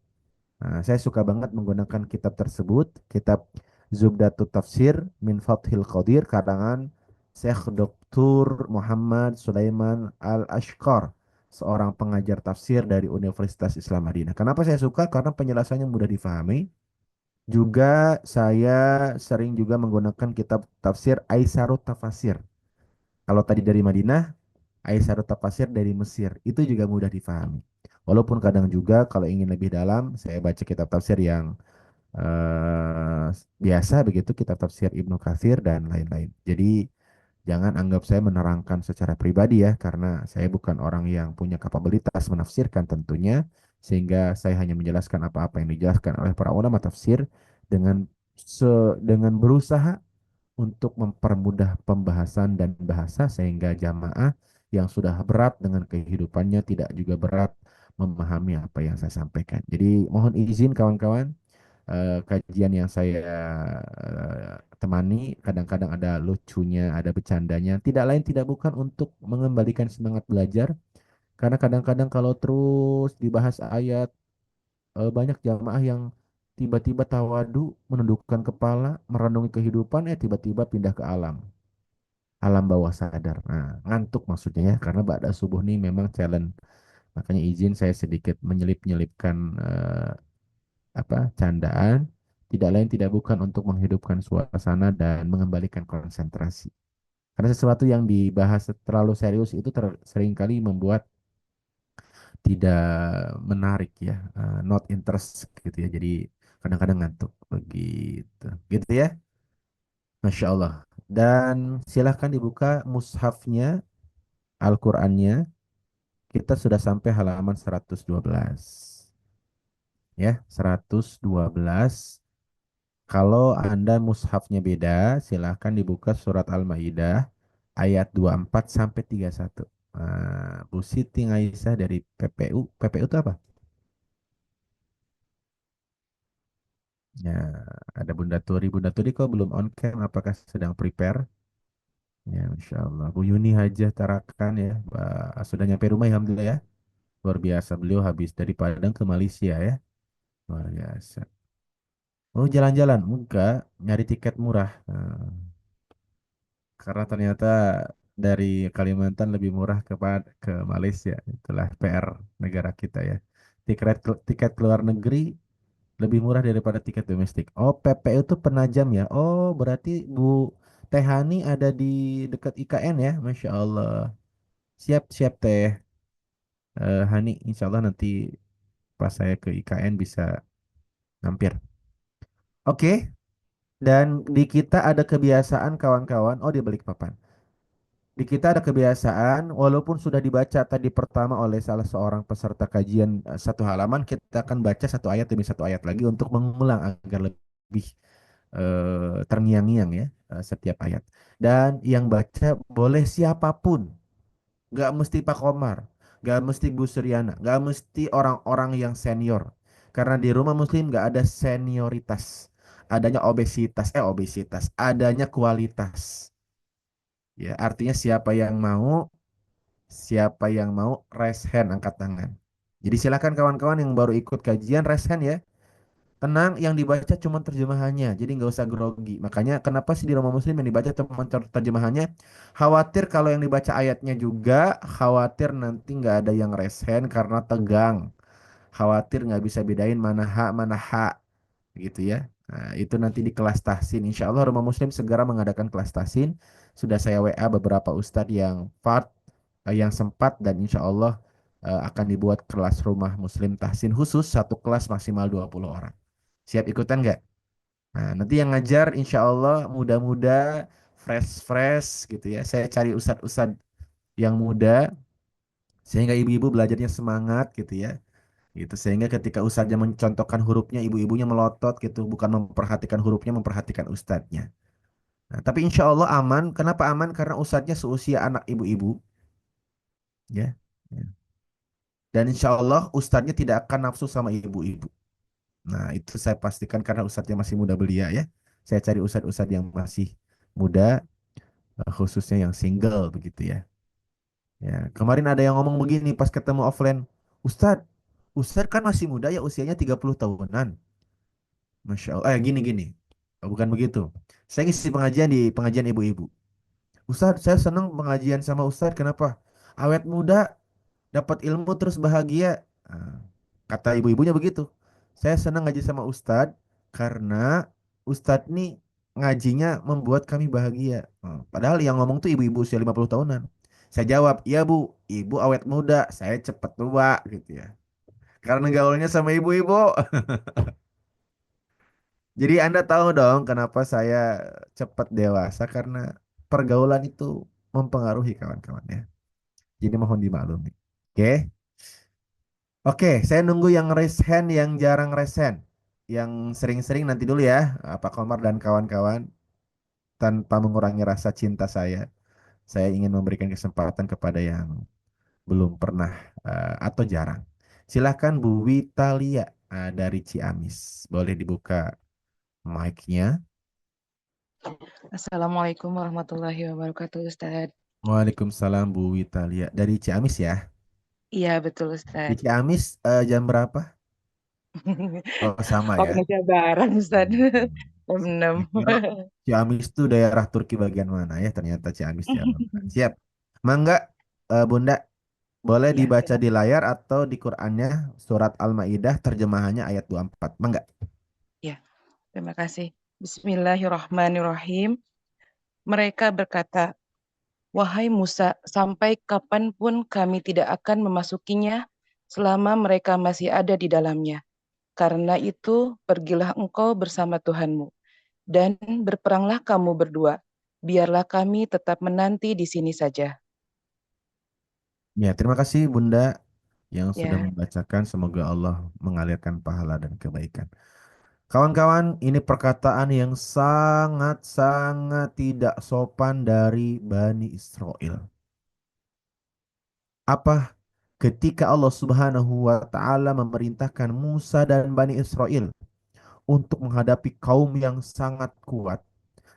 Nah, saya suka banget menggunakan kitab tersebut, kitab Zubdatu Tafsir min Fathil Qadir, karangan Syekh Dr. Muhammad Sulaiman Al-Ashqar, seorang pengajar tafsir dari Universitas Islam Madinah. Kenapa saya suka? Karena penjelasannya mudah difahami. Juga saya sering juga menggunakan kitab tafsir Aisarut Tafasir. Kalau tadi dari Madinah, Aisarut Tafasir dari Mesir. Itu juga mudah difahami. Walaupun kadang juga kalau ingin lebih dalam, saya baca kitab tafsir yang biasa begitu, kitab tafsir Ibnu Katsir dan lain-lain. Jadi jangan anggap saya menerangkan secara pribadi ya, karena saya bukan orang yang punya kapabilitas menafsirkan tentunya, sehingga saya hanya menjelaskan apa-apa yang dijelaskan oleh para ulama tafsir dengan dengan berusaha untuk mempermudah pembahasan dan bahasa sehingga jamaah yang sudah berat dengan kehidupannya tidak juga berat memahami apa yang saya sampaikan. Jadi mohon izin kawan-kawan, kajian yang saya temani kadang-kadang ada lucunya, ada bercandanya. Tidak lain tidak bukan untuk mengembalikan semangat belajar. Karena kadang-kadang kalau terus dibahas ayat, banyak jamaah yang tiba-tiba tawadu, menundukkan kepala, merenungi kehidupan, tiba-tiba pindah ke alam bawah sadar. Nah, ngantuk maksudnya ya, karena ba'da subuh nih memang challenge. Makanya izin saya sedikit menyelip-nyelipkan candaan, tidak lain tidak bukan untuk menghidupkan suasana dan mengembalikan konsentrasi. Karena sesuatu yang dibahas terlalu serius itu seringkali membuat tidak menarik ya, not interest gitu ya. Jadi kadang-kadang ngantuk begitu, gitu ya. Masya Allah. Dan silahkan dibuka mushafnya, Al-Qur'annya. Kita sudah sampai halaman 112. Ya, 112. Kalau Anda mushafnya beda, silahkan dibuka surat Al-Maidah ayat 24 sampai 31. Nah, Bu Siti Aisyah dari PPU. PPU itu apa? Ya, ada Bunda Turi. Bunda Turi kok belum on cam? Apakah sedang prepare? Ya, Insya Allah. Bu Yuni Hajah Tarakan ya. Sudah nyampe rumah, ya, Alhamdulillah ya. Luar biasa. Beliau habis dari Padang ke Malaysia ya. Luar biasa. Oh, jalan-jalan. Enggak. Nyari tiket murah. Nah, karena ternyata dari Kalimantan lebih murah ke Malaysia. Itulah PR negara kita ya. Tiket tiket ke luar negeri lebih murah daripada tiket domestik. Oh, PPU itu Penajam ya. Oh, berarti Bu Tehani ada di dekat IKN ya. Masya Allah. Siap, siap Teh Hani. Insya Allah nanti pas saya ke IKN bisa mampir. Oke. Dan di kita ada kebiasaan kawan-kawan. Oh, di Balikpapan. Di kita ada kebiasaan, walaupun sudah dibaca tadi pertama oleh salah seorang peserta kajian satu halaman, kita akan baca satu ayat demi satu ayat lagi untuk mengulang agar lebih terngiang-ngiang ya, setiap ayat. Dan yang baca boleh siapapun, nggak mesti Pak Komar, nggak mesti Bu Suryana, nggak mesti orang-orang yang senior. Karena di rumah Muslim nggak ada senioritas. adanya adanya kualitas. Ya, artinya siapa yang mau raise hand, angkat tangan. Jadi silakan kawan-kawan yang baru ikut kajian raise hand ya. Tenang, yang dibaca cuma terjemahannya, jadi nggak usah grogi. Makanya kenapa sih di Roma Muslim yang dibaca cuma terjemahannya? Khawatir kalau yang dibaca ayatnya juga, khawatir nanti nggak ada yang raise hand karena tegang. Khawatir nggak bisa bedain mana hak gitu ya. Nah, itu nanti di kelas tahsin. Insya Allah Rumah Muslim segera mengadakan kelas tahsin. Sudah saya WA beberapa ustadz yang sempat, dan insya Allah akan dibuat kelas Rumah Muslim tahsin khusus, satu kelas maksimal 20 orang. Siap ikutan nggak? Nah, nanti yang ngajar insya Allah muda-muda, fresh-fresh gitu ya. Saya cari ustadz-ustadz yang muda sehingga ibu-ibu belajarnya semangat gitu ya. Gitu sehingga ketika ustadznya mencontohkan hurufnya, ibu-ibunya melotot gitu, bukan memperhatikan hurufnya, memperhatikan ustadznya. Nah, tapi insya Allah aman. Kenapa aman? Karena ustadznya seusia anak ibu-ibu ya. Ya. Dan insya Allah ustadznya tidak akan nafsu sama ibu-ibu. Nah, itu saya pastikan karena ustadznya masih muda belia ya. Saya cari ustadz-ustadz yang masih muda, khususnya yang single begitu ya. Ya, kemarin ada yang ngomong begini pas ketemu offline, Ustadz, Ustadz kan masih muda ya, usianya 30 tahunan. Masya Allah. Gini. Oh, bukan begitu. Saya ngisi pengajian di pengajian ibu-ibu. Ustadz, saya senang pengajian sama Ustadz. Kenapa? Awet muda, dapat ilmu terus bahagia. Nah, kata ibu-ibunya begitu. Saya senang ngaji sama Ustadz karena Ustadz nih ngajinya membuat kami bahagia. Padahal yang ngomong tuh ibu-ibu usia 50 tahunan. Saya jawab, iya bu, ibu awet muda, saya cepet tua gitu ya. Karena gaulnya sama ibu-ibu. Jadi Anda tahu dong kenapa saya cepat dewasa, karena pergaulan itu mempengaruhi kawan-kawan ya. Jadi mohon dimaklumi. Oke. Oke, saya nunggu yang raise hand, yang jarang raise hand. Yang sering-sering nanti dulu ya, Pak Komar dan kawan-kawan. Tanpa mengurangi rasa cinta saya ingin memberikan kesempatan kepada yang belum pernah atau jarang. Silahkan Bu Witalia dari Ciamis. Boleh dibuka mic-nya. Assalamualaikum warahmatullahi wabarakatuh, Ustadz. Waalaikumsalam Bu Witalia dari Ciamis ya. Iya, betul, Di Ustadz. Ciamis jam berapa? Oh, sama Waktu ya. Indonesia Barat, Ustadz. Hmm. Jam 6. Saya kira Ciamis itu daerah Turki bagian mana ya? Ternyata Ciamis Jawa Barat. Siap. Mangga, Bunda, boleh Iya, dibaca terima, di layar atau di Qur'annya surat Al-Maidah terjemahannya ayat 24. Mangga. ya, terima kasih. Bismillahirrahmanirrahim. Mereka berkata, wahai Musa, sampai kapanpun kami tidak akan memasukinya selama mereka masih ada di dalamnya. Karena itu, pergilah engkau bersama Tuhanmu, dan berperanglah kamu berdua. Biarlah kami tetap menanti di sini saja. Ya, terima kasih Bunda yang sudah Ya, membacakan. Semoga Allah mengalirkan pahala dan kebaikan. Kawan-kawan, ini perkataan yang sangat-sangat tidak sopan dari Bani Israel. Apa? Ketika Allah Subhanahu wa taala memerintahkan Musa dan Bani Israel untuk menghadapi kaum yang sangat kuat.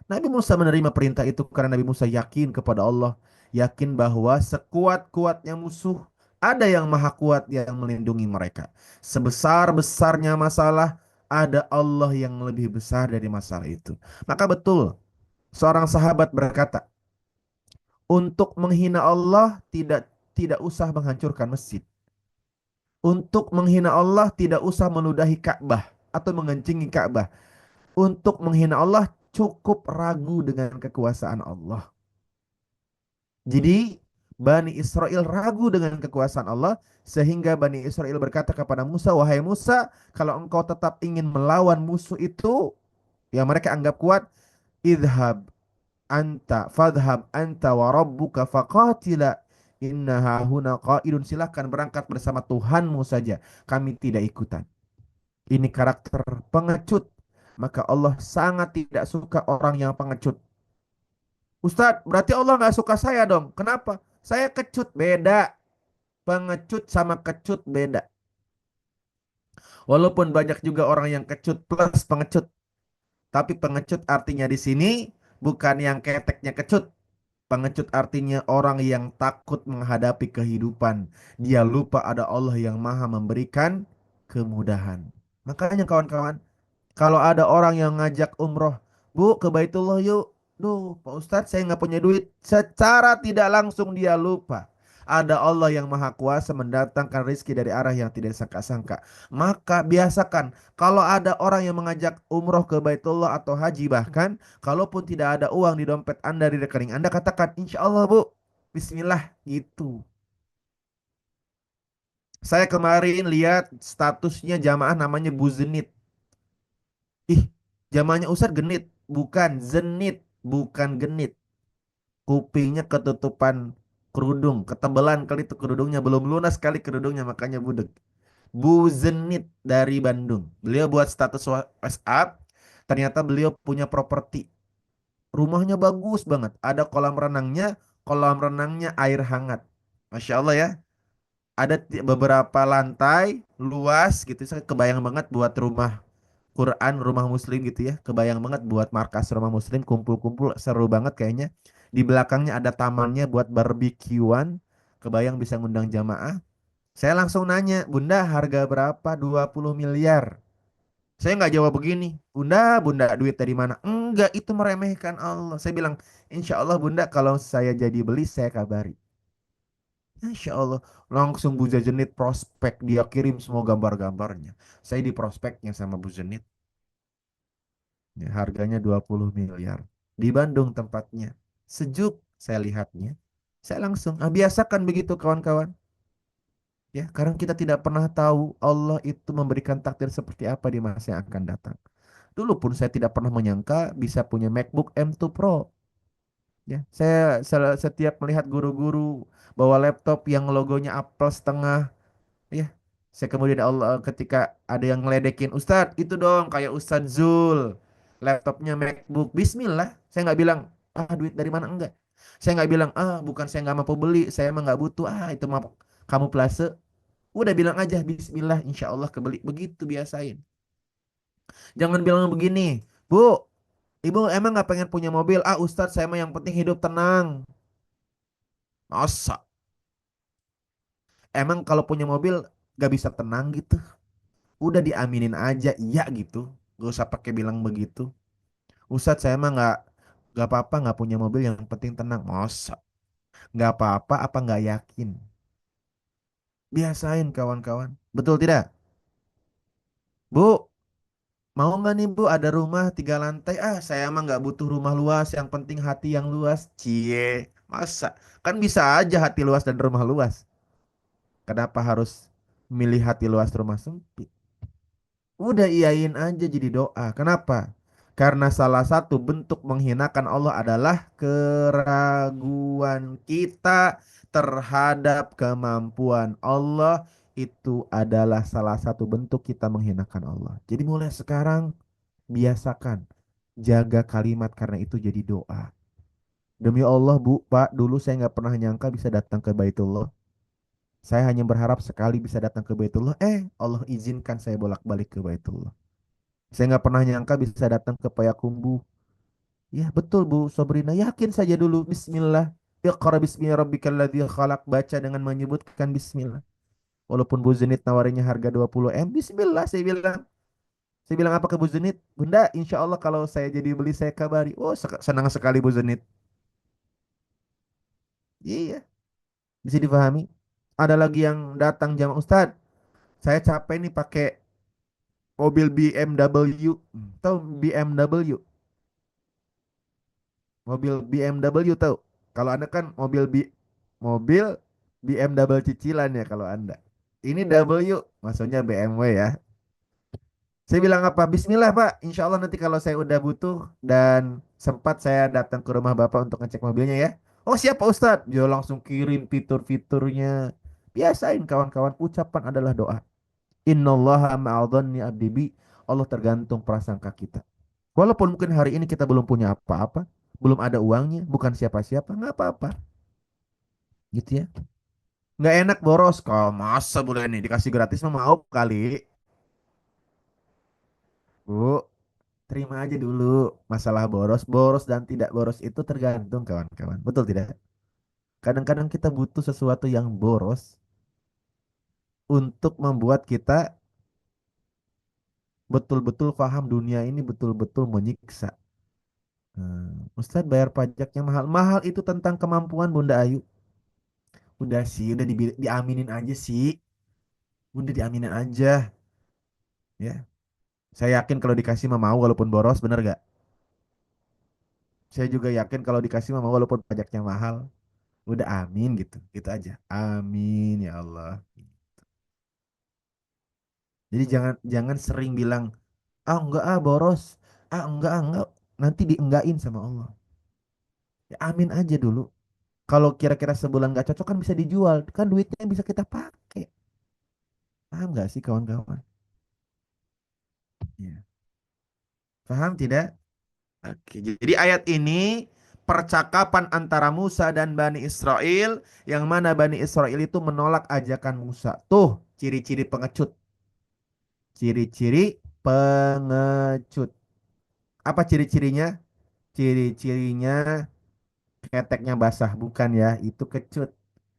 Nabi Musa menerima perintah itu karena Nabi Musa yakin kepada Allah, yakin bahwa sekuat-kuatnya musuh ada yang maha kuat yang melindungi mereka. Sebesar-besarnya masalah, ada Allah yang lebih besar dari masalah itu. Maka betul, seorang sahabat berkata, untuk menghina Allah tidak usah menghancurkan masjid. Untuk menghina Allah tidak usah meludahi Ka'bah atau mengencingi Ka'bah. Untuk menghina Allah cukup ragu dengan kekuasaan Allah. Jadi Bani Israel ragu dengan kekuasaan Allah, sehingga Bani Israel berkata kepada Musa, wahai Musa, kalau engkau tetap ingin melawan musuh itu yang mereka anggap kuat, idhab fadhhab anta wa rabbuka faqatila inna hahuna qaidun. Silahkan berangkat bersama Tuhanmu saja, kami tidak ikutan. Ini karakter pengecut. Maka Allah sangat tidak suka orang yang pengecut. Ustadz, berarti Allah nggak suka saya dong. Kenapa? Saya kecut. Beda. Pengecut sama kecut beda. Walaupun banyak juga orang yang kecut plus pengecut. Tapi pengecut artinya di sini bukan yang keteknya kecut. Pengecut artinya orang yang takut menghadapi kehidupan. Dia lupa ada Allah yang maha memberikan kemudahan. Makanya kawan-kawan, kalau ada orang yang ngajak umroh, Bu ke Baitullah yuk. Duh Pak Ustadz saya nggak punya duit. Secara tidak langsung dia lupa. Ada Allah yang maha kuasa mendatangkan rezeki dari arah yang tidak disangka-sangka. Maka biasakan kalau ada orang yang mengajak umroh ke Baitullah atau haji bahkan, kalaupun tidak ada uang di dompet Anda di rekening Anda, katakan insya Allah Bu. Bismillah gitu. Saya kemarin lihat statusnya jamaah namanya Bu Zenit. Ih, zamannya Ustadz genit, bukan zenit, bukan genit. Kupingnya ketutupan kerudung, ketebalan kali itu kerudungnya, belum lunas kali kerudungnya makanya budek. Bu Zenit dari Bandung. Beliau buat status WhatsApp, ternyata beliau punya properti. Rumahnya bagus banget, ada kolam renangnya air hangat. Masya Allah ya. Ada beberapa lantai luas gitu, saya kebayang banget buat rumah Quran, rumah muslim gitu ya. Kebayang banget buat markas rumah muslim kumpul-kumpul seru banget kayaknya. Di belakangnya ada tamannya buat barbekyuan. Kebayang bisa ngundang jamaah. Saya langsung nanya, Bunda harga berapa? 20 miliar. Saya nggak jawab begini, Bunda duit dari mana? Enggak, itu meremehkan Allah. Saya bilang, Insya Allah Bunda kalau saya jadi beli saya kabari. Insya Allah langsung Bu Zajenit prospek, dia kirim semua gambar-gambarnya. Saya di prospeknya sama Bu Zenit. Ya, harganya 20 miliar. Di Bandung tempatnya. Sejuk saya lihatnya. Saya langsung, biasakan begitu kawan-kawan. Ya, karena kita tidak pernah tahu Allah itu memberikan takdir seperti apa di masa yang akan datang. Dulu pun saya tidak pernah menyangka bisa punya MacBook M2 Pro. Ya, saya setiap melihat guru-guru bawa laptop yang logonya Apple setengah, ya. Saya kemudian Allah ketika ada yang ngeledekin Ustadz itu dong kayak Ustadz Zul laptopnya MacBook. Bismillah, saya nggak bilang duit dari mana, enggak. Saya nggak bilang bukan saya nggak mampu beli, saya emang nggak butuh, itu mah kamu plase. Udah bilang aja Bismillah, insya Allah kebeli. Begitu biasain. Jangan bilang begini, Bu, Ibu emang nggak pengen punya mobil? Ustadz saya mah yang penting hidup tenang. Masa? Emang kalau punya mobil gak bisa tenang gitu? Udah diaminin aja iya gitu, gak usah pakai bilang begitu. Ustadz saya mah nggak apa-apa nggak punya mobil yang penting tenang. Masa nggak apa-apa apa nggak yakin? Biasain kawan-kawan, betul tidak? Bu, mau nggak nih Bu ada rumah 3 lantai? Saya mah nggak butuh rumah luas, yang penting hati yang luas. Cie, masa kan bisa aja hati luas dan rumah luas. Kenapa harus milih hati luas rumah sempit? Udah iyain aja jadi doa. Kenapa? Karena salah satu bentuk menghinakan Allah adalah keraguan kita terhadap kemampuan Allah. Itu adalah salah satu bentuk kita menghinakan Allah. Jadi mulai sekarang biasakan jaga kalimat karena itu jadi doa. Demi Allah Bu, Pak, dulu saya nggak pernah nyangka bisa datang ke Baitullah. Saya hanya berharap sekali bisa datang ke Baitullah. Allah izinkan saya bolak-balik ke Baitullah. Saya nggak pernah nyangka bisa datang ke Payakumbuh. Ya betul Bu Sobrina, yakin saja dulu Bismillah. Iqra bismi rabbikal ladzi khalaq, baca dengan menyebutkan Bismillah. Walaupun Bu Zenit nawarinnya harga 20 M, Bismillah saya bilang. Saya bilang apa ke Bu Zenit? Bunda, insya Allah kalau saya jadi beli saya kabari. Oh senang sekali Bu Zenit. Iya, bisa dipahami. Ada lagi yang datang jamaah Ustadz. Saya capek nih pakai mobil BMW. Tahu BMW? Mobil BMW tahu? Kalau Anda kan mobil BMW cicilan ya kalau Anda. Ini W, maksudnya BMW ya. Saya bilang apa? Bismillah Pak, insya Allah nanti kalau saya udah butuh dan sempat saya datang ke rumah Bapak untuk ngecek mobilnya ya. Oh siap Pak Ustadz. Dia langsung kirim fitur-fiturnya. Biasain kawan-kawan, ucapan adalah doa. Innallaha ma'adhanni abdibi. Allah tergantung prasangka kita. Walaupun mungkin hari ini kita belum punya apa-apa, belum ada uangnya, bukan siapa-siapa, nggak apa-apa, gitu ya. Nggak enak boros, kalau masa boleh nih dikasih gratis mah mau kali, Bu. Terima aja dulu masalah boros. Boros dan tidak boros itu tergantung kawan-kawan. Betul tidak? Kadang-kadang kita butuh sesuatu yang boros untuk membuat kita betul-betul paham dunia ini betul-betul menyiksa. Ustadz bayar pajaknya mahal. Mahal itu tentang kemampuan Bunda Ayu. Udah sih, udah diaminin aja sih. Udah diaminin aja. Ya, saya yakin kalau dikasih mah mau walaupun boros, bener gak? Saya juga yakin kalau dikasih mah mau walaupun pajaknya mahal. Udah amin gitu. Gitu aja. Amin ya Allah. Jadi jangan jangan sering bilang, ah enggak ah boros. Ah enggak. Nanti dienggain sama Allah. Ya amin aja dulu. Kalau kira-kira sebulan nggak cocok kan bisa dijual. Kan duitnya bisa kita pakai. Paham nggak sih kawan-kawan? Ya. Paham tidak? Oke, jadi ayat ini percakapan antara Musa dan Bani Israel yang mana Bani Israel itu menolak ajakan Musa. Tuh ciri-ciri pengecut. Ciri-ciri pengecut. Apa ciri-cirinya? Ciri-cirinya keteknya basah, bukan ya? Itu kecut.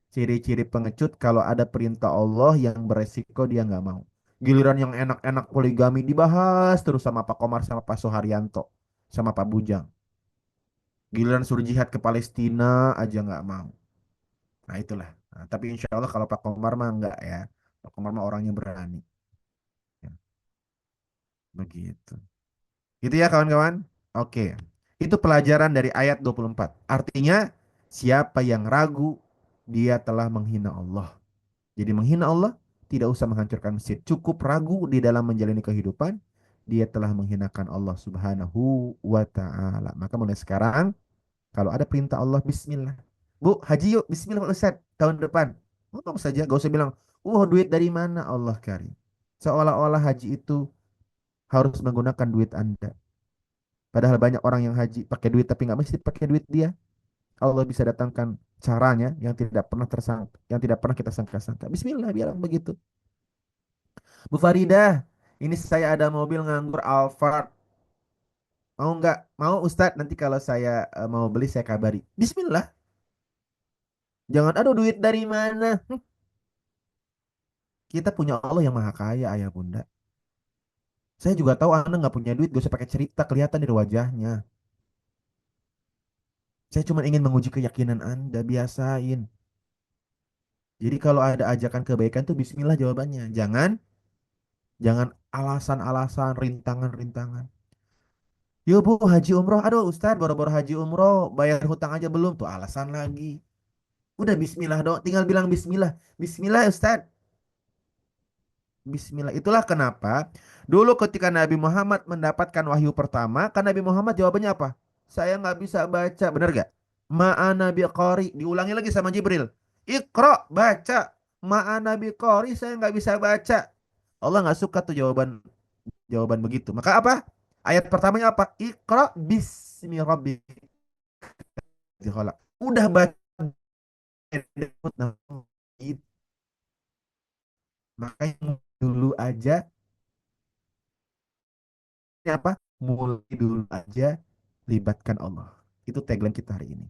Ciri-ciri pengecut kalau ada perintah Allah yang beresiko dia nggak mau. Giliran yang enak-enak poligami dibahas terus sama Pak Komar sama Pak Soharyanto sama Pak Bujang. Giliran suruh jihad ke Palestina aja nggak mau. Nah itulah. Nah, tapi insya Allah kalau Pak Komar mah nggak ya. Pak Komar mah orangnya berani. Ya, begitu. Gitu ya kawan-kawan. Oke. Itu pelajaran dari ayat 24. Artinya siapa yang ragu dia telah menghina Allah. Jadi menghina Allah tidak usah menghancurkan masjid. Cukup ragu di dalam menjalani kehidupan, dia telah menghinakan Allah Subhanahu wa taala. Maka mulai sekarang kalau ada perintah Allah bismillah. Bu, haji yuk, bismillah Pak Ustaz, tahun depan. Ngomong saja, gak usah bilang, "Wah, duit dari mana?" Allah karim. Seolah-olah haji itu harus menggunakan duit Anda. Padahal banyak orang yang haji pakai duit tapi nggak mesti pakai duit dia. Allah bisa datangkan caranya yang tidak pernah tersangka, yang tidak pernah kita sangka-sangka. Bismillah, bilang begitu. Bu Faridah, ini saya ada mobil nganggur Alphard. Mau nggak? Mau Ustadz, nanti kalau saya mau beli saya kabari. Bismillah. Jangan, aduh duit dari mana? Kita punya Allah yang maha kaya, ayah bunda. Saya juga tahu Anda nggak punya duit, gak usah pakai cerita, kelihatan dari wajahnya. Saya cuma ingin menguji keyakinan Anda, biasain. Jadi kalau ada ajakan kebaikan tuh bismillah jawabannya. Jangan alasan-alasan, rintangan-rintangan. Yo bu, haji umroh. Aduh Ustadz, baru-baru haji umroh, bayar hutang aja belum. Tuh alasan lagi. Udah bismillah dong, tinggal bilang bismillah. Bismillah Ustadz. Bismillah. Itulah kenapa dulu ketika Nabi Muhammad mendapatkan wahyu pertama, kan Nabi Muhammad jawabannya apa? Saya nggak bisa baca, bener gak? Ma'ana biqari. Diulangi lagi sama Jibril. Iqra, baca. Ma'ana biqari, saya nggak bisa baca. Allah nggak suka tuh jawaban jawaban begitu. Maka apa? Ayat pertamanya apa? Iqra bismi rabbika. Udah baca makanya dulu aja apa? Mulai dulu aja libatkan Allah. Itu tagline kita hari ini.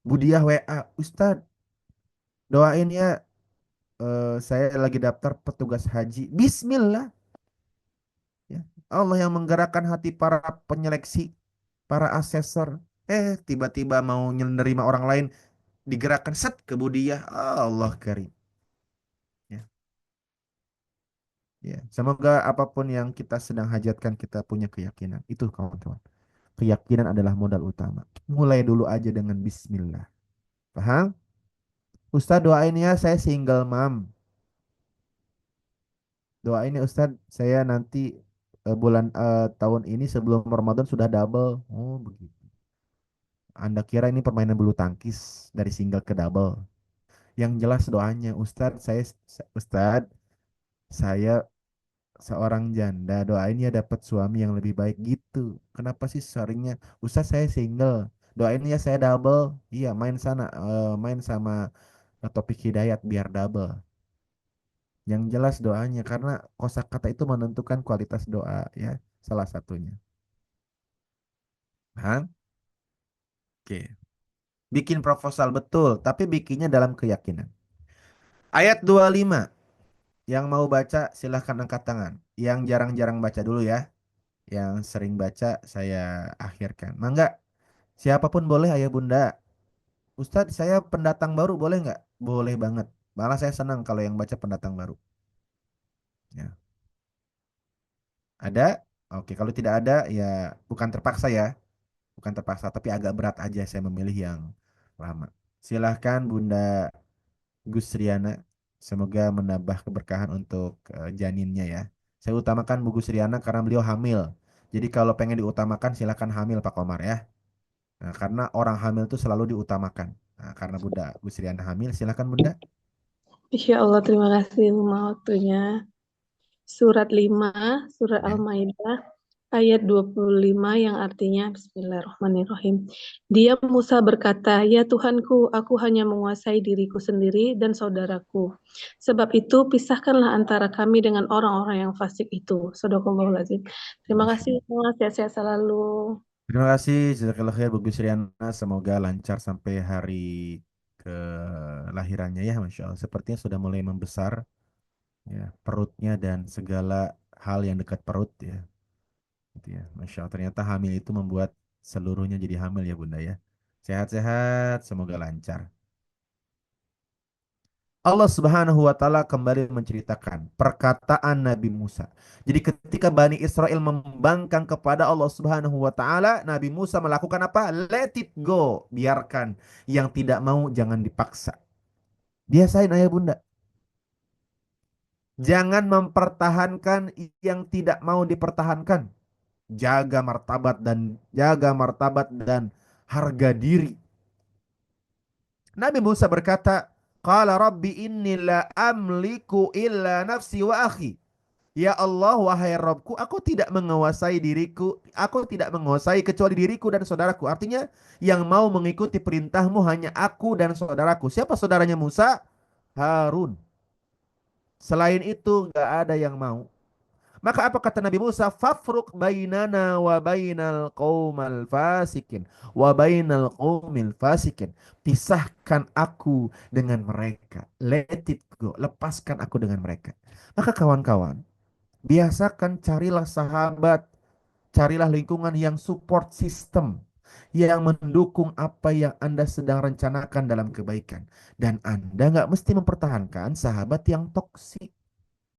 Budiah WA, Ustadz doain ya saya lagi daftar petugas haji. Bismillah. Ya. Allah yang menggerakkan hati para penyeleksi, para asesor. Tiba-tiba mau menerima orang lain digerakkan set ke Budiah. Allah karim. Ya. Ya. Semoga apapun yang kita sedang hajatkan kita punya keyakinan. Itu kawan-kawan. Keyakinan adalah modal utama. Mulai dulu aja dengan bismillah. Paham? Ustadz doain ya saya single mom. Doain ya Ustadz saya nanti tahun ini sebelum Ramadan sudah double. Oh begitu. Anda kira ini permainan bulu tangkis dari single ke double. Yang jelas doanya Ustadz saya seorang janda doain ya dapat suami yang lebih baik gitu. Kenapa sih seringnya Ustadz saya single doain ya saya double. Iya main sana main sama topik hidayat biar double. Yang jelas doanya karena kosakata itu menentukan kualitas doa ya salah satunya. Paham? Oke. Bikin proposal betul, tapi bikinnya dalam keyakinan. Ayat 25. Yang mau baca silahkan angkat tangan. Yang jarang-jarang baca dulu ya. Yang sering baca saya akhirkan. Mangga, siapapun boleh ayah bunda. Ustadz, saya pendatang baru boleh nggak? Boleh banget. Malah saya senang kalau yang baca pendatang baru. Ya. Ada? Oke, kalau tidak ada ya bukan terpaksa ya. Bukan terpaksa, tapi agak berat aja saya memilih yang lama. Silahkan Bunda Gusriana. Semoga menambah keberkahan untuk janinnya ya. Saya utamakan Bu Gusriana karena beliau hamil. Jadi kalau pengen diutamakan silahkan hamil Pak Komar ya. Nah, karena orang hamil itu selalu diutamakan. Nah, karena Bunda Gusriana hamil, silahkan Bunda. Insya Allah, terima kasih Luma waktunya. Surat 5, Surat Ya. Al-Maidah, ayat 25 yang artinya Bismillahirrahmanirrahim. Dia Musa berkata, "Ya Tuhanku, aku hanya menguasai diriku sendiri dan saudaraku. Sebab itu, pisahkanlah antara kami dengan orang-orang yang fasik itu." Shadaqallahul Azim. Terima Masya kasih Allah. semua, sehat-sehat selalu. Terima kasih, jazakallah khair Bu Gusriana. Semoga lancar sampai hari kelahirannya ya, Masya Allah. Sepertinya sudah mulai membesar ya perutnya dan segala hal yang dekat perut ya. Gitu ya. Masya Allah, ternyata hamil itu membuat seluruhnya jadi hamil ya Bunda ya. Sehat-sehat, semoga lancar. Allah Subhanahu wa taala kembali menceritakan perkataan Nabi Musa. Jadi ketika Bani Israel membangkang kepada Allah Subhanahu wa taala, Nabi Musa melakukan apa? Let it go, biarkan. Yang tidak mau jangan dipaksa. Biasain ayah bunda. Jangan mempertahankan yang tidak mau dipertahankan. Jaga martabat dan harga diri. Nabi Musa berkata, "Qala rabbi inni la amliku illa nafsi wa akhi." Ya Allah, wahai Rabbku, aku tidak menguasai diriku, aku tidak menguasai kecuali diriku dan saudaraku. Artinya, yang mau mengikuti perintahmu hanya aku dan saudaraku. Siapa saudaranya Musa? Harun. Selain itu, gak ada yang mau. Maka apa kata Nabi Musa? Fafruq bainana wa bainal qaumal fasikin wa bainal qaumil fasikin. Pisahkan aku dengan mereka. Let it go. Lepaskan aku dengan mereka. Maka kawan-kawan, biasakan carilah sahabat, carilah lingkungan yang support system, yang mendukung apa yang Anda sedang rencanakan dalam kebaikan. Dan Anda nggak mesti mempertahankan sahabat yang toksik.